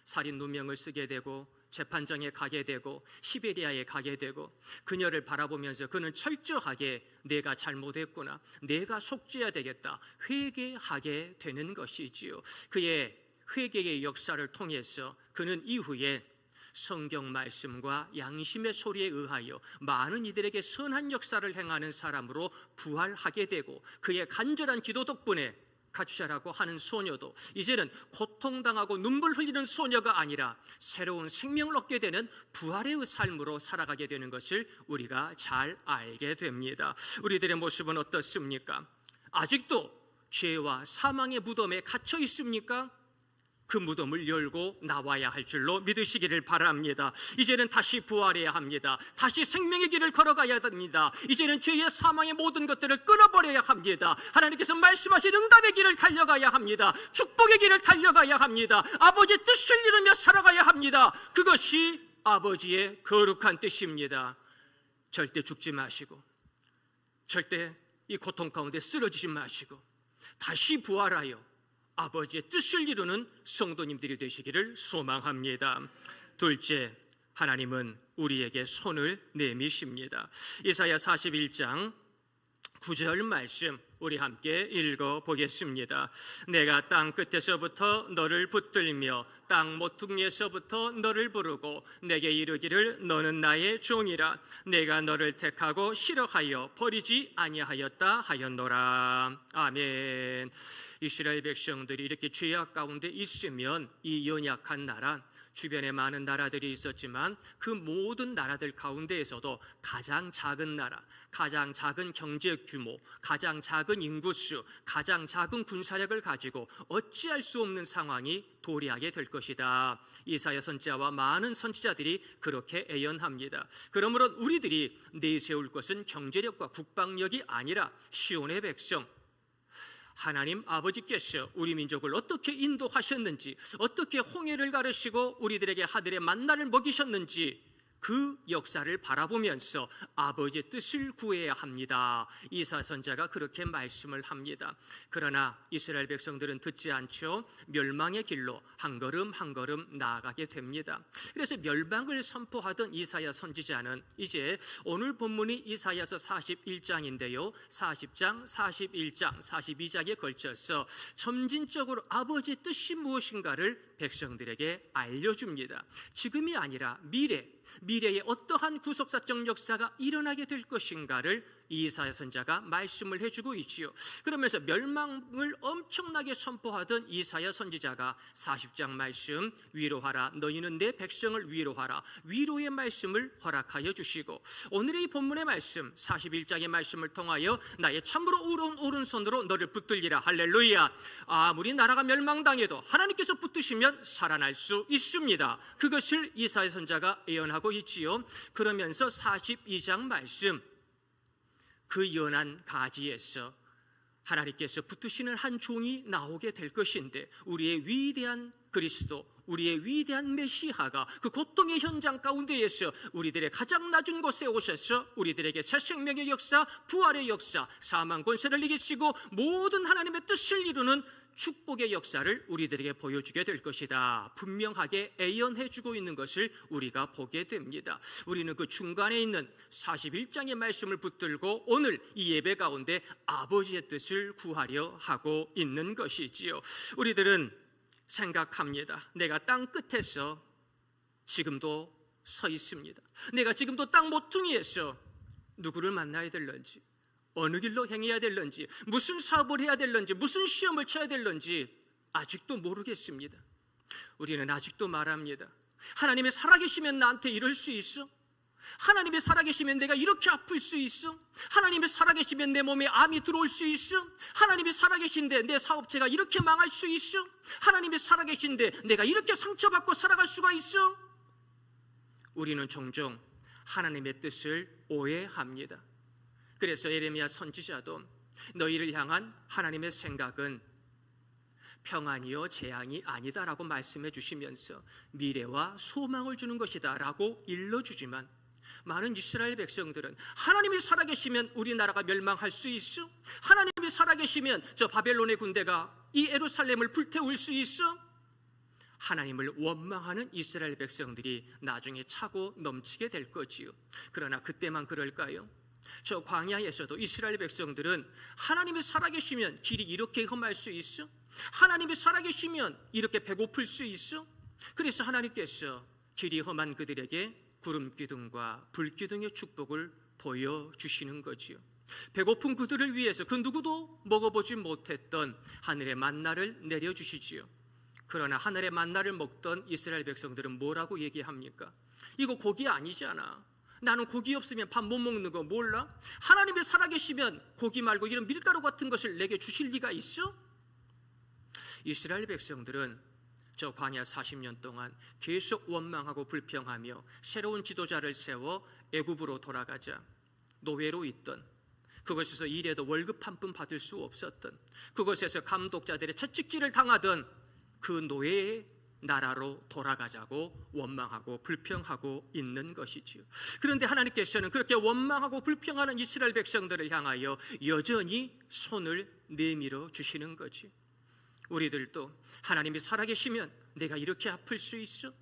B: 살인 누명을 쓰게 되고 재판정에 가게 되고 시베리아에 가게 되고, 그녀를 바라보면서 그는 철저하게 내가 잘못했구나, 내가 속죄해야 되겠다, 회개하게 되는 것이지요. 그의 회개의 역사를 통해서 그는 이후에 성경 말씀과 양심의 소리에 의하여 많은 이들에게 선한 역사를 행하는 사람으로 부활하게 되고, 그의 간절한 기도 덕분에 카츄샤라고 하는 소녀도 이제는 고통당하고 눈물 흘리는 소녀가 아니라 새로운 생명을 얻게 되는 부활의 삶으로 살아가게 되는 것을 우리가 잘 알게 됩니다. 우리들의 모습은 어떻습니까? 아직도 죄와 사망의 무덤에 갇혀 있습니까? 그 무덤을 열고 나와야 할 줄로 믿으시기를 바랍니다. 이제는 다시 부활해야 합니다. 다시 생명의 길을 걸어가야 됩니다. 이제는 죄의 사망의 모든 것들을 끊어버려야 합니다. 하나님께서 말씀하신 응답의 길을 달려가야 합니다. 축복의 길을 달려가야 합니다. 아버지의 뜻을 이루며 살아가야 합니다. 그것이 아버지의 거룩한 뜻입니다. 절대 죽지 마시고, 절대 이 고통 가운데 쓰러지지 마시고, 다시 부활하여 아버지의 뜻을 이루는 성도님들이 되시기를 소망합니다. 둘째, 하나님은 우리에게 손을 내미십니다. 이사야 41장 9절 말씀 우리 함께 읽어보겠습니다. 내가 땅 끝에서부터 너를 붙들며 땅 모퉁이에서부터 너를 부르고 내게 이르기를 너는 나의 종이라. 내가 너를 택하고 싫어하여 버리지 아니하였다 하였노라. 아멘. 이스라엘 백성들이 이렇게 죄악 가운데 있으면 이 연약한 나라, 주변에 많은 나라들이 있었지만 그 모든 나라들 가운데에서도 가장 작은 나라, 가장 작은 경제 규모, 가장 작은 인구수, 가장 작은 군사력을 가지고 어찌할 수 없는 상황이 도래하게 될 것이다. 이사야 선지자와 많은 선지자들이 그렇게 예언합니다. 그러므로 우리들이 내세울 것은 경제력과 국방력이 아니라 시온의 백성, 하나님 아버지께서 우리 민족을 어떻게 인도하셨는지, 어떻게 홍해를 가르시고 우리들에게 하늘의 만나를 먹이셨는지 그 역사를 바라보면서 아버지의 뜻을 구해야 합니다. 이사야 선지자가 그렇게 말씀을 합니다. 그러나 이스라엘 백성들은 듣지 않죠. 멸망의 길로 한 걸음 한 걸음 나아가게 됩니다. 그래서 멸망을 선포하던 이사야 선지자는 이제 오늘 본문이 이사야서 41장인데요 40장, 41장, 42장에 걸쳐서 점진적으로 아버지의 뜻이 무엇인가를 백성들에게 알려줍니다. 지금이 아니라 미래에 어떠한 구속사적 역사가 일어나게 될 것인가를 이사야 선지자가 말씀을 해주고 있지요. 그러면서 멸망을 엄청나게 선포하던 이사야 선지자가 40장 말씀, 위로하라, 너희는 내 백성을 위로하라, 위로의 말씀을 허락하여 주시고, 오늘의 이 본문의 말씀 41장의 말씀을 통하여 나의 참으로 오른손으로 너를 붙들리라. 할렐루야. 아무리 나라가 멸망당해도 하나님께서 붙드시면 살아날 수 있습니다. 그것을 이사야 선지자가 예언하고 있지요. 그러면서 42장 말씀, 그 연한 가지에서 하나님께서 붙으시는 한 종이 나오게 될 것인데, 우리의 위대한 그리스도, 우리의 위대한 메시아가 그 고통의 현장 가운데에서 우리들의 가장 낮은 곳에 오셔서 우리들에게 새 생명의 역사, 부활의 역사, 사망 권세를 이기시고 모든 하나님의 뜻을 이루는 축복의 역사를 우리들에게 보여주게 될 것이다. 분명하게 예언해주고 있는 것을 우리가 보게 됩니다. 우리는 그 중간에 있는 41장의 말씀을 붙들고 오늘 이 예배 가운데 아버지의 뜻을 구하려 하고 있는 것이지요. 우리들은 생각합니다. 내가 땅 끝에서 지금도 서 있습니다. 내가 지금도 땅 모퉁이에서 누구를 만나야 될런지, 어느 길로 행해야 될런지, 무슨 사업을 해야 될런지, 무슨 시험을 쳐야 될런지 아직도 모르겠습니다. 우리는 아직도 말합니다. 하나님이 살아계시면 나한테 이럴 수 있어? 하나님이 살아계시면 내가 이렇게 아플 수 있어? 하나님이 살아계시면 내 몸에 암이 들어올 수 있어? 하나님이 살아계신데 내 사업체가 이렇게 망할 수 있어? 하나님이 살아계신데 내가 이렇게 상처받고 살아갈 수가 있어? 우리는 종종 하나님의 뜻을 오해합니다. 그래서 예레미야 선지자도 너희를 향한 하나님의 생각은 평안이요 재앙이 아니다라고 말씀해 주시면서 미래와 소망을 주는 것이다라고 일러주지만, 많은 이스라엘 백성들은 하나님이 살아계시면 우리나라가 멸망할 수 있어? 하나님이 살아계시면 저 바벨론의 군대가 이 예루살렘을 불태울 수 있어? 하나님을 원망하는 이스라엘 백성들이 나중에 차고 넘치게 될 거지요. 그러나 그때만 그럴까요? 저 광야에서도 이스라엘 백성들은 하나님이 살아계시면 길이 이렇게 험할 수 있어? 하나님이 살아계시면 이렇게 배고플 수 있어? 그래서 하나님께서 길이 험한 그들에게 구름 기둥과 불 기둥의 축복을 보여주시는 거지요. 배고픈 그들을 위해서 그 누구도 먹어보지 못했던 하늘의 만나를 내려주시지요. 그러나 하늘의 만나를 먹던 이스라엘 백성들은 뭐라고 얘기합니까? 이거 고기 아니잖아. 나는 고기 없으면 밥 못 먹는 거 몰라? 하나님이 살아계시면 고기 말고 이런 밀가루 같은 것을 내게 주실 리가 있어? 이스라엘 백성들은 저 광야 40년 동안 계속 원망하고 불평하며 새로운 지도자를 세워 애굽으로 돌아가자 노예로 있던, 그곳에서 일해도 월급 한 푼 받을 수 없었던, 그곳에서 감독자들의 채찍질을 당하던 그 노예의 나라로 돌아가자고 원망하고 불평하고 있는 것이지요. 그런데 하나님께서는 그렇게 원망하고 불평하는 이스라엘 백성들을 향하여 여전히 손을 내밀어 주시는 거지. 우리들도 하나님이 살아계시면 내가 이렇게 아플 수 있어?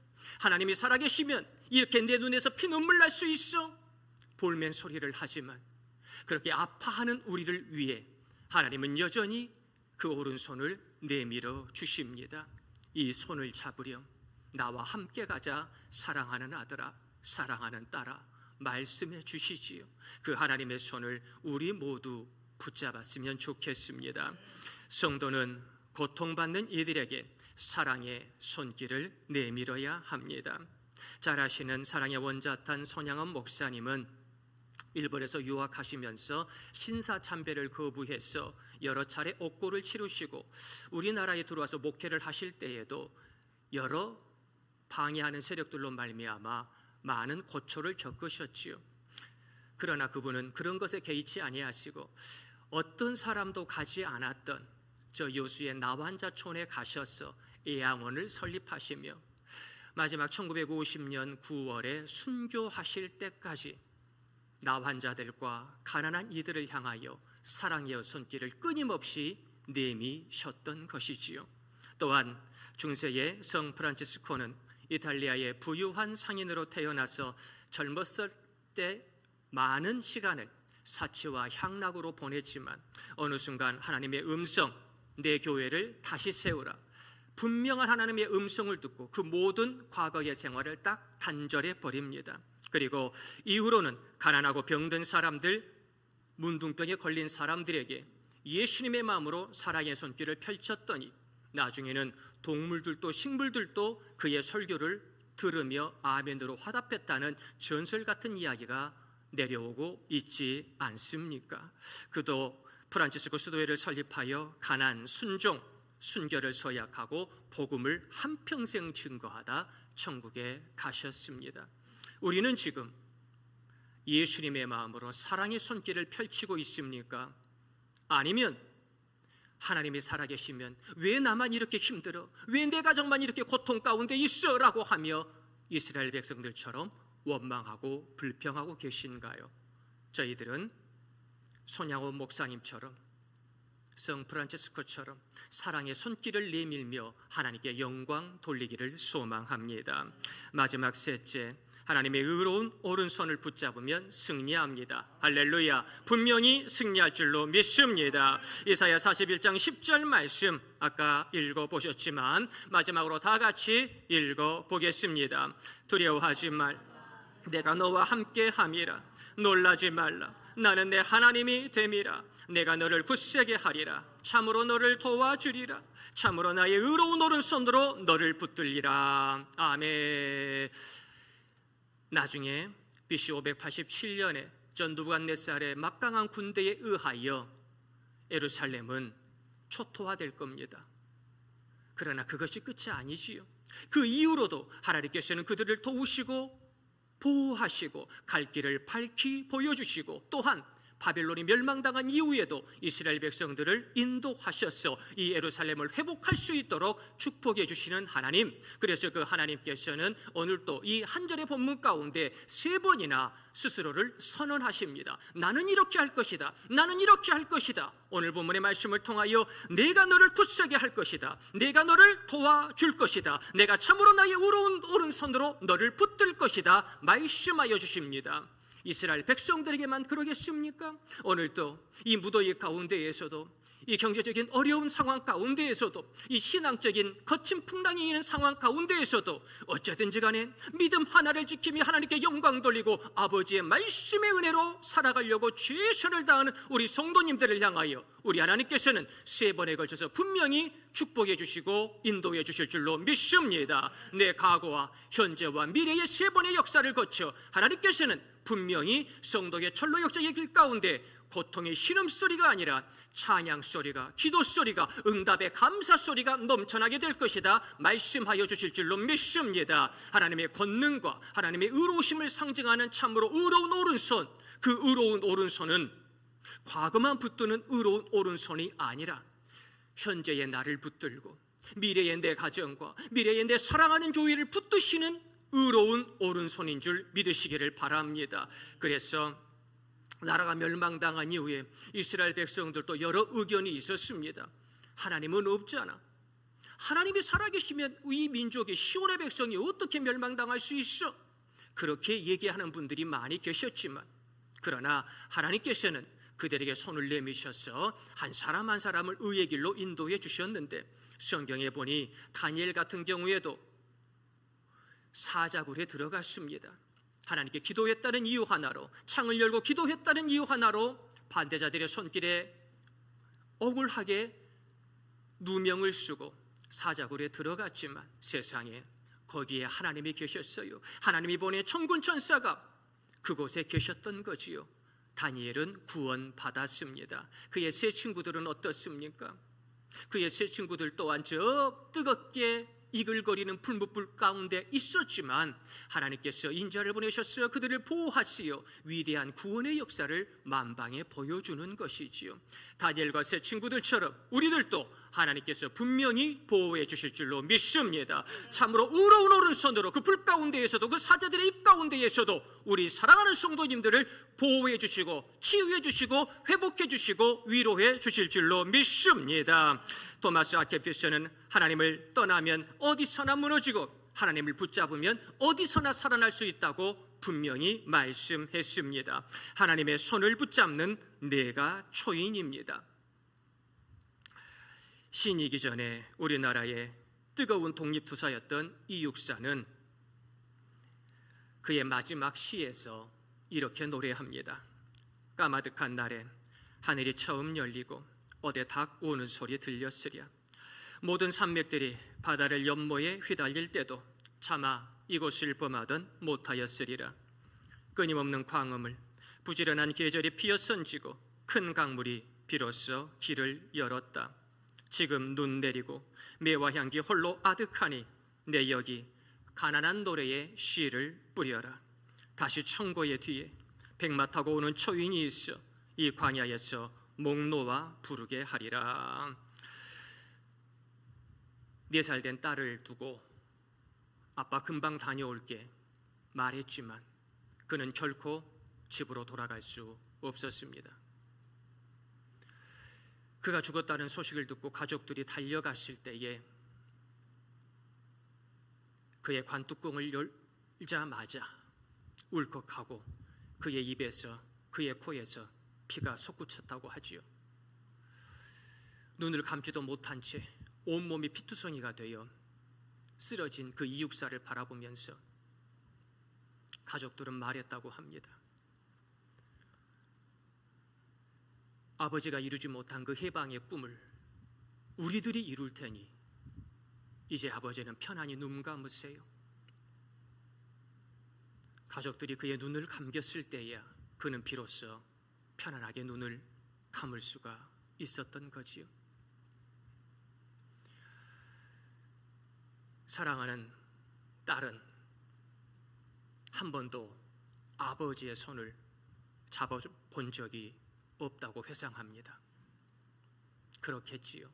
B: 하나님이 살아계시면 이렇게 내 눈에서 피눈물 날 수 있어? 볼멘 소리를 하지만 그렇게 아파하는 우리를 위해 하나님은 여전히 그 오른손을 내밀어 주십니다. 이 손을 잡으렴 나와 함께 가자 사랑하는 아들아, 사랑하는 딸아, 말씀해 주시지요. 그 하나님의 손을 우리 모두 붙잡았으면 좋겠습니다. 성도는 고통받는 이들에게 사랑의 손길을 내밀어야 합니다. 잘 아시는 사랑의 원자탄 손양원 목사님은 일본에서 유학하시면서 신사참배를 거부해서 여러 차례 옥고를 치르시고 우리나라에 들어와서 목회를 하실 때에도 여러 방해하는 세력들로 말미암아 많은 고초를 겪으셨지요. 그러나 그분은 그런 것에 개의치 아니하시고 어떤 사람도 가지 않았던 저 여수의 나환자촌에 가셔서 애양원을 설립하시며 마지막 1950년 9월에 순교하실 때까지 나환자들과 가난한 이들을 향하여 사랑의 손길을 끊임없이 내미셨던 것이지요. 또한 중세의 성 프란치스코는 이탈리아의 부유한 상인으로 태어나서 젊었을 때 많은 시간을 사치와 향락으로 보냈지만 어느 순간 하나님의 음성, 내 교회를 다시 세우라, 분명한 하나님의 음성을 듣고 그 모든 과거의 생활을 딱 단절해 버립니다. 그리고 이후로는 가난하고 병든 사람들, 문둥병에 걸린 사람들에게 예수님의 마음으로 사랑의 손길을 펼쳤더니 나중에는 동물들도 식물들도 그의 설교를 들으며 아멘으로 화답했다는 전설 같은 이야기가 내려오고 있지 않습니까? 그도 프란치스코 수도회를 설립하여 가난, 순종, 순결을 서약하고 복음을 한평생 증거하다 천국에 가셨습니다. 우리는 지금 예수님의 마음으로 사랑의 손길을 펼치고 있습니까? 아니면 하나님이 살아계시면 왜 나만 이렇게 힘들어? 왜 내 가정만 이렇게 고통 가운데 있어? 라고 하며 이스라엘 백성들처럼 원망하고 불평하고 계신가요? 저희들은 손양원 목사님처럼 성 프란치스코처럼 사랑의 손길을 내밀며 하나님께 영광 돌리기를 소망합니다. 마지막 셋째, 하나님의 의로운 오른손을 붙잡으면 승리합니다. 할렐루야. 분명히 승리할 줄로 믿습니다. 이사야 41장 10절 말씀 아까 읽어보셨지만 마지막으로 다 같이 읽어보겠습니다. 두려워하지 말, 내가 너와 함께 함이라. 놀라지 말라. 나는 내 하나님이 됨이라. 내가 너를 굳세게 하리라. 참으로 너를 도와주리라. 참으로 나의 의로운 오른손으로 너를 붙들리라. 아멘. 나중에 BC 587년에 전 느부갓네살의 막강한 군대에 의하여 예루살렘은 초토화될 겁니다. 그러나 그것이 끝이 아니지요. 그 이후로도 하나님께서는 그들을 도우시고 보호하시고 갈 길을 밝히 보여주시고 또한 바벨론이 멸망당한 이후에도 이스라엘 백성들을 인도하셔서 이 예루살렘을 회복할 수 있도록 축복해 주시는 하나님. 그래서 그 하나님께서는 오늘 또 이 한 절의 본문 가운데 3번이나 스스로를 선언하십니다. 나는 이렇게 할 것이다. 나는 이렇게 할 것이다. 오늘 본문의 말씀을 통하여 내가 너를 굳세게 할 것이다. 내가 너를 도와줄 것이다. 내가 참으로 나의 의로운 오른손으로 너를 붙들 것이다. 말씀하여 주십니다. 이스라엘 백성들에게만 그러겠습니까? 오늘도 이 무더위 가운데에서도, 이 경제적인 어려운 상황 가운데에서도, 이 신앙적인 거친 풍랑이 있는 상황 가운데에서도 어쩌든지 간에 믿음 하나를 지키며 하나님께 영광 돌리고 아버지의 말씀의 은혜로 살아가려고 최선을 다하는 우리 성도님들을 향하여 우리 하나님께서는 3번에 걸쳐서 분명히 축복해 주시고 인도해 주실 줄로 믿습니다. 내 과거와 현재와 미래의 3번의 역사를 거쳐 하나님께서는 분명히 성도의 철로 역사의 길 가운데 고통의 신음소리가 아니라 찬양소리가, 기도소리가, 응답의 감사소리가 넘쳐나게 될 것이다 말씀하여 주실 줄로 믿습니다. 하나님의 권능과 하나님의 의로우심을 상징하는 참으로 의로운 오른손, 그 의로운 오른손은 과거만 붙드는 의로운 오른손이 아니라 현재의 나를 붙들고 미래의 내 가정과 미래의 내 사랑하는 교회를 붙드시는 의로운 오른손인 줄 믿으시기를 바랍니다. 그래서 나라가 멸망당한 이후에 이스라엘 백성들도 여러 의견이 있었습니다. 하나님은 없잖아. 하나님이 살아계시면 이 민족의 시온의 백성이 어떻게 멸망당할 수 있어? 그렇게 얘기하는 분들이 많이 계셨지만, 그러나 하나님께서는 그들에게 손을 내미셔서 한 사람 한 사람을 의의 길로 인도해 주셨는데, 성경에 보니 다니엘 같은 경우에도 사자굴에 들어갔습니다. 하나님께 기도했다는 이유 하나로, 창을 열고 기도했다는 이유 하나로 반대자들의 손길에 억울하게 누명을 쓰고 사자굴에 들어갔지만 세상에 거기에 하나님이 계셨어요. 하나님이 보낸 천군 천사가 그곳에 계셨던 거지요. 다니엘은 구원받았습니다. 그의 세 친구들은 어떻습니까? 그의 세 친구들 또한 저 뜨겁게 이글거리는 풀무불 가운데 있었지만 하나님께서 인자를 보내셔서 그들을 보호하시어 위대한 구원의 역사를 만방에 보여주는 것이지요. 다니엘과 세 친구들처럼 우리들도 하나님께서 분명히 보호해 주실 줄로 믿습니다. 참으로 의로운 오른손으로 그 불 가운데에서도, 그 사자들의 입 가운데에서도 우리 사랑하는 성도님들을 보호해 주시고 치유해 주시고 회복해 주시고 위로해 주실 줄로 믿습니다. 토마스 아케피스는 하나님을 떠나면 어디서나 무너지고 하나님을 붙잡으면 어디서나 살아날 수 있다고 분명히 말씀했습니다. 하나님의 손을 붙잡는 내가 초인입니다. 신이기 전에 우리나라의 뜨거운 독립투사였던 이육사는 그의 마지막 시에서 이렇게 노래합니다. 까마득한 날에 하늘이 처음 열리고 어디 닭 우는 소리 들렸으랴. 모든 산맥들이 바다를 연모에 휘달릴 때도 차마 이곳을 범하던 못하였으리라. 끊임없는 광음을 부지런한 계절이 피어선지고 큰 강물이 비로소 길을 열었다. 지금 눈 내리고 매화 향기 홀로 아득하니 내 여기 가난한 노래에 씨를 뿌려라. 다시 청고의 뒤에 백마 타고 오는 초인이 있어 이 광야에서 목 놓아 부르게 하리라. 4살 된 딸을 두고 아빠 금방 다녀올게 말했지만 그는 결코 집으로 돌아갈 수 없었습니다. 그가 죽었다는 소식을 듣고 가족들이 달려갔을 때에 그의 관뚜껑을 열자마자 울컥하고 그의 입에서 그의 코에서 피가 솟구쳤다고 하지요. 눈을 감지도 못한 채 온몸이 피투성이가 되어 쓰러진 그 이육사를 바라보면서 가족들은 말했다고 합니다. 아버지가 이루지 못한 그 해방의 꿈을 우리들이 이룰 테니 이제 아버지는 편안히 눈 감으세요. 가족들이 그의 눈을 감겼을 때야 그는 비로소 편안하게 눈을 감을 수가 있었던 거지요. 사랑하는 딸은 한 번도 아버지의 손을 잡아본 적이 없다고 회상합니다. 그렇겠지요.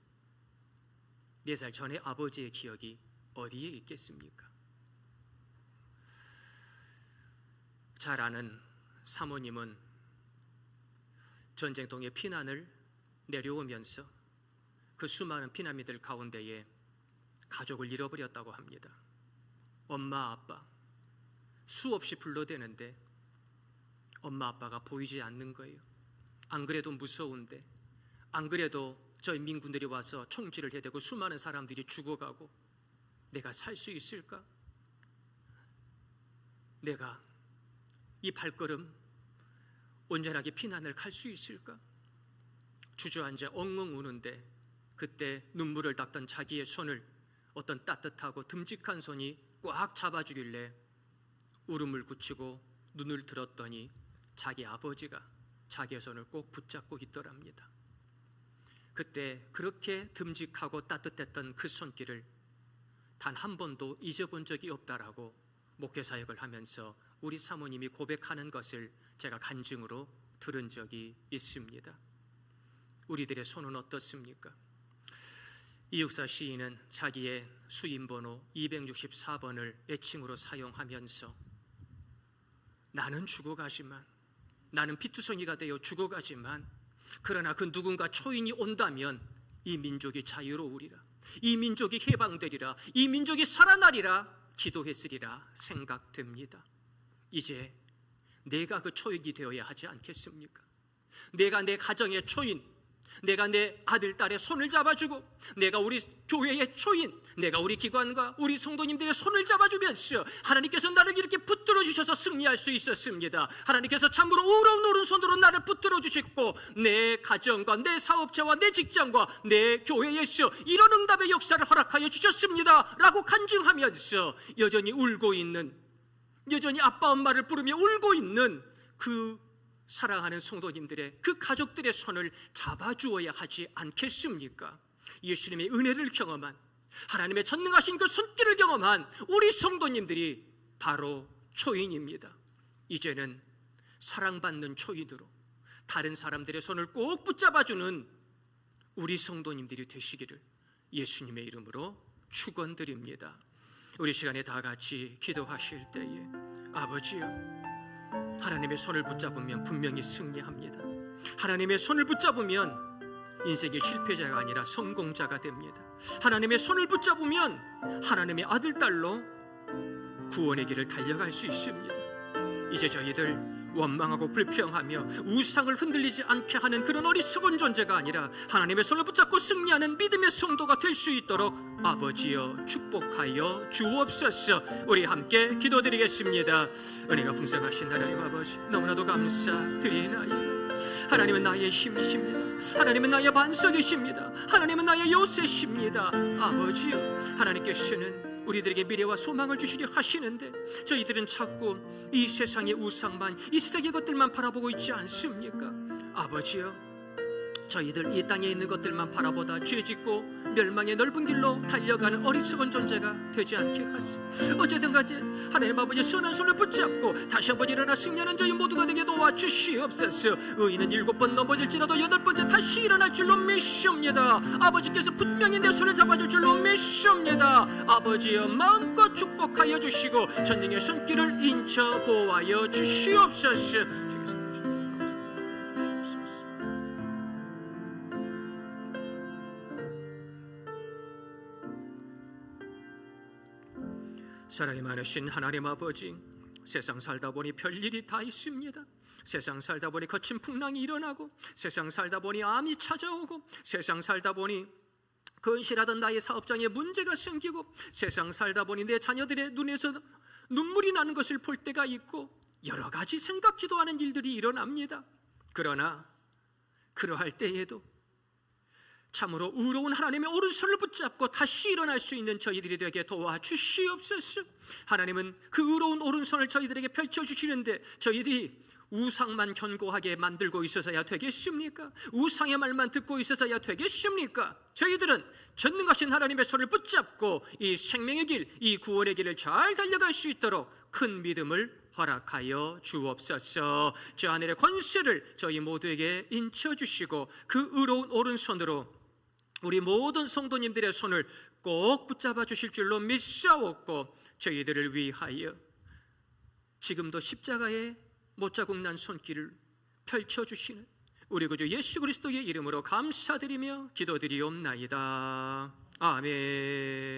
B: 4살 전에 아버지의 기억이 어디에 있겠습니까? 잘 아는 사모님은 전쟁통에 피난을 내려오면서 그 수많은 피난민들 가운데에 가족을 잃어버렸다고 합니다. 엄마, 아빠 수없이 불러대는데 엄마, 아빠가 보이지 않는 거예요. 안 그래도 무서운데, 안 그래도 저희 민군들이 와서 총질을 해대고 수많은 사람들이 죽어가고 내가 살 수 있을까? 내가 이 발걸음 온전하게 피난을 갈 수 있을까? 주저앉아 엉엉 우는데 그때 눈물을 닦던 자기의 손을 어떤 따뜻하고 듬직한 손이 꽉 잡아주길래 울음을 굳히고 눈을 들었더니 자기 아버지가 자기의 손을 꼭 붙잡고 있더랍니다. 그때 그렇게 듬직하고 따뜻했던 그 손길을 단 한 번도 잊어본 적이 없다라고 목회사역을 하면서 우리 사모님이 고백하는 것을 제가 간증으로 들은 적이 있습니다. 우리들의 손은 어떻습니까? 이육사 시인은 자기의 수임번호 264번을 애칭으로 사용하면서 나는 죽어가지만, 나는 피투성이가 되어 죽어가지만, 그러나 그 누군가 초인이 온다면 이 민족이 자유로우리라, 이 민족이 해방되리라, 이 민족이 살아나리라 기도했으리라 생각됩니다. 이제 내가 그 초인이 되어야 하지 않겠습니까? 내가 내 가정의 초인, 내가 내 아들, 딸의 손을 잡아주고, 내가 우리 교회의 초인, 내가 우리 기관과 우리 성도님들의 손을 잡아주면서 하나님께서 나를 이렇게 붙들어 주셔서 승리할 수 있었습니다. 하나님께서 참으로 우러운 오른손으로 나를 붙들어 주셨고, 내 가정과 내 사업자와 내 직장과 내 교회에서 이런 응답의 역사를 허락하여 주셨습니다 라고 간증하면서 여전히 울고 있는, 여전히 아빠 엄마를 부르며 울고 있는 그 사랑하는 성도님들의, 그 가족들의 손을 잡아주어야 하지 않겠습니까? 예수님의 은혜를 경험한, 하나님의 전능하신 그 손길을 경험한 우리 성도님들이 바로 초인입니다. 이제는 사랑받는 초인으로 다른 사람들의 손을 꼭 붙잡아주는 우리 성도님들이 되시기를 예수님의 이름으로 축원드립니다. 우리 시간에 다 같이 기도하실 때에 아버지여, 하나님의 손을 붙잡으면 분명히 승리합니다. 하나님의 손을 붙잡으면 인생의 실패자가 아니라 성공자가 됩니다. 하나님의 손을 붙잡으면 하나님의 아들, 딸로 구원의 길을 달려갈 수 있습니다. 이제 저희들 원망하고 불평하며 우상을 흔들리지 않게 하는 그런 어리석은 존재가 아니라 하나님의 손을 붙잡고 승리하는 믿음의 성도가 될 수 있도록 아버지여 축복하여 주옵소서. 우리 함께 기도드리겠습니다. 은혜가 풍성하신 하나님 아버지, 너무나도 감사드리나이다. 하나님은 나의 힘이십니다. 하나님은 나의 반석이십니다. 하나님은 나의 요새십니다. 아버지여, 하나님께서는 우리들에게 미래와 소망을 주시려 하시는데 저희들은 자꾸 이 세상의 우상만, 이 세상의 것들만 바라보고 있지 않습니까? 아버지여, 저희들 이 땅에 있는 것들만 바라보다 죄짓고 멸망의 넓은 길로 달려가는 어리석은 존재가 되지 않게 하소서. 어쨌든 간에 하나님 아버지 선한 손을 붙잡고 다시 한번 일어나 승리하는 저희 모두가 되게 도와주시옵소서. 의인은 7번 넘어질지라도 8번째 다시 일어날 줄로 믿습니다. 아버지께서 분명히 내 손을 잡아줄 줄로 믿습니다. 아버지여, 마음껏 축복하여 주시고 전능의 손길을 인쳐 보아여 주시옵소서. 사랑이 많으신 하나님 아버지, 세상 살다 보니 별일이 다 있습니다. 세상 살다 보니 거친 풍랑이 일어나고, 세상 살다 보니 암이 찾아오고, 세상 살다 보니 건실하던 나의 사업장에 문제가 생기고, 세상 살다 보니 내 자녀들의 눈에서 눈물이 나는 것을 볼 때가 있고, 여러 가지 생각지도 않은 일들이 일어납니다. 그러나 그러할 때에도 참으로 의로운 하나님의 오른손을 붙잡고 다시 일어날 수 있는 저희들이 되게 도와주시옵소서. 하나님은 그 의로운 오른손을 저희들에게 펼쳐주시는데 저희들이 우상만 견고하게 만들고 있어서야 되겠습니까? 우상의 말만 듣고 있어서야 되겠습니까? 저희들은 전능하신 하나님의 손을 붙잡고 이 생명의 길, 이 구원의 길을 잘 달려갈 수 있도록 큰 믿음을 허락하여 주옵소서. 저 하늘의 권세를 저희 모두에게 인쳐주시고 그 의로운 오른손으로 우리 모든 성도님들의 손을 꼭 붙잡아 주실 줄로 믿사옵고 저희들을 위하여 지금도 십자가에 못자국 난 손길을 펼쳐주시는 우리 구주 예수 그리스도의 이름으로 감사드리며 기도드리옵나이다. 아멘.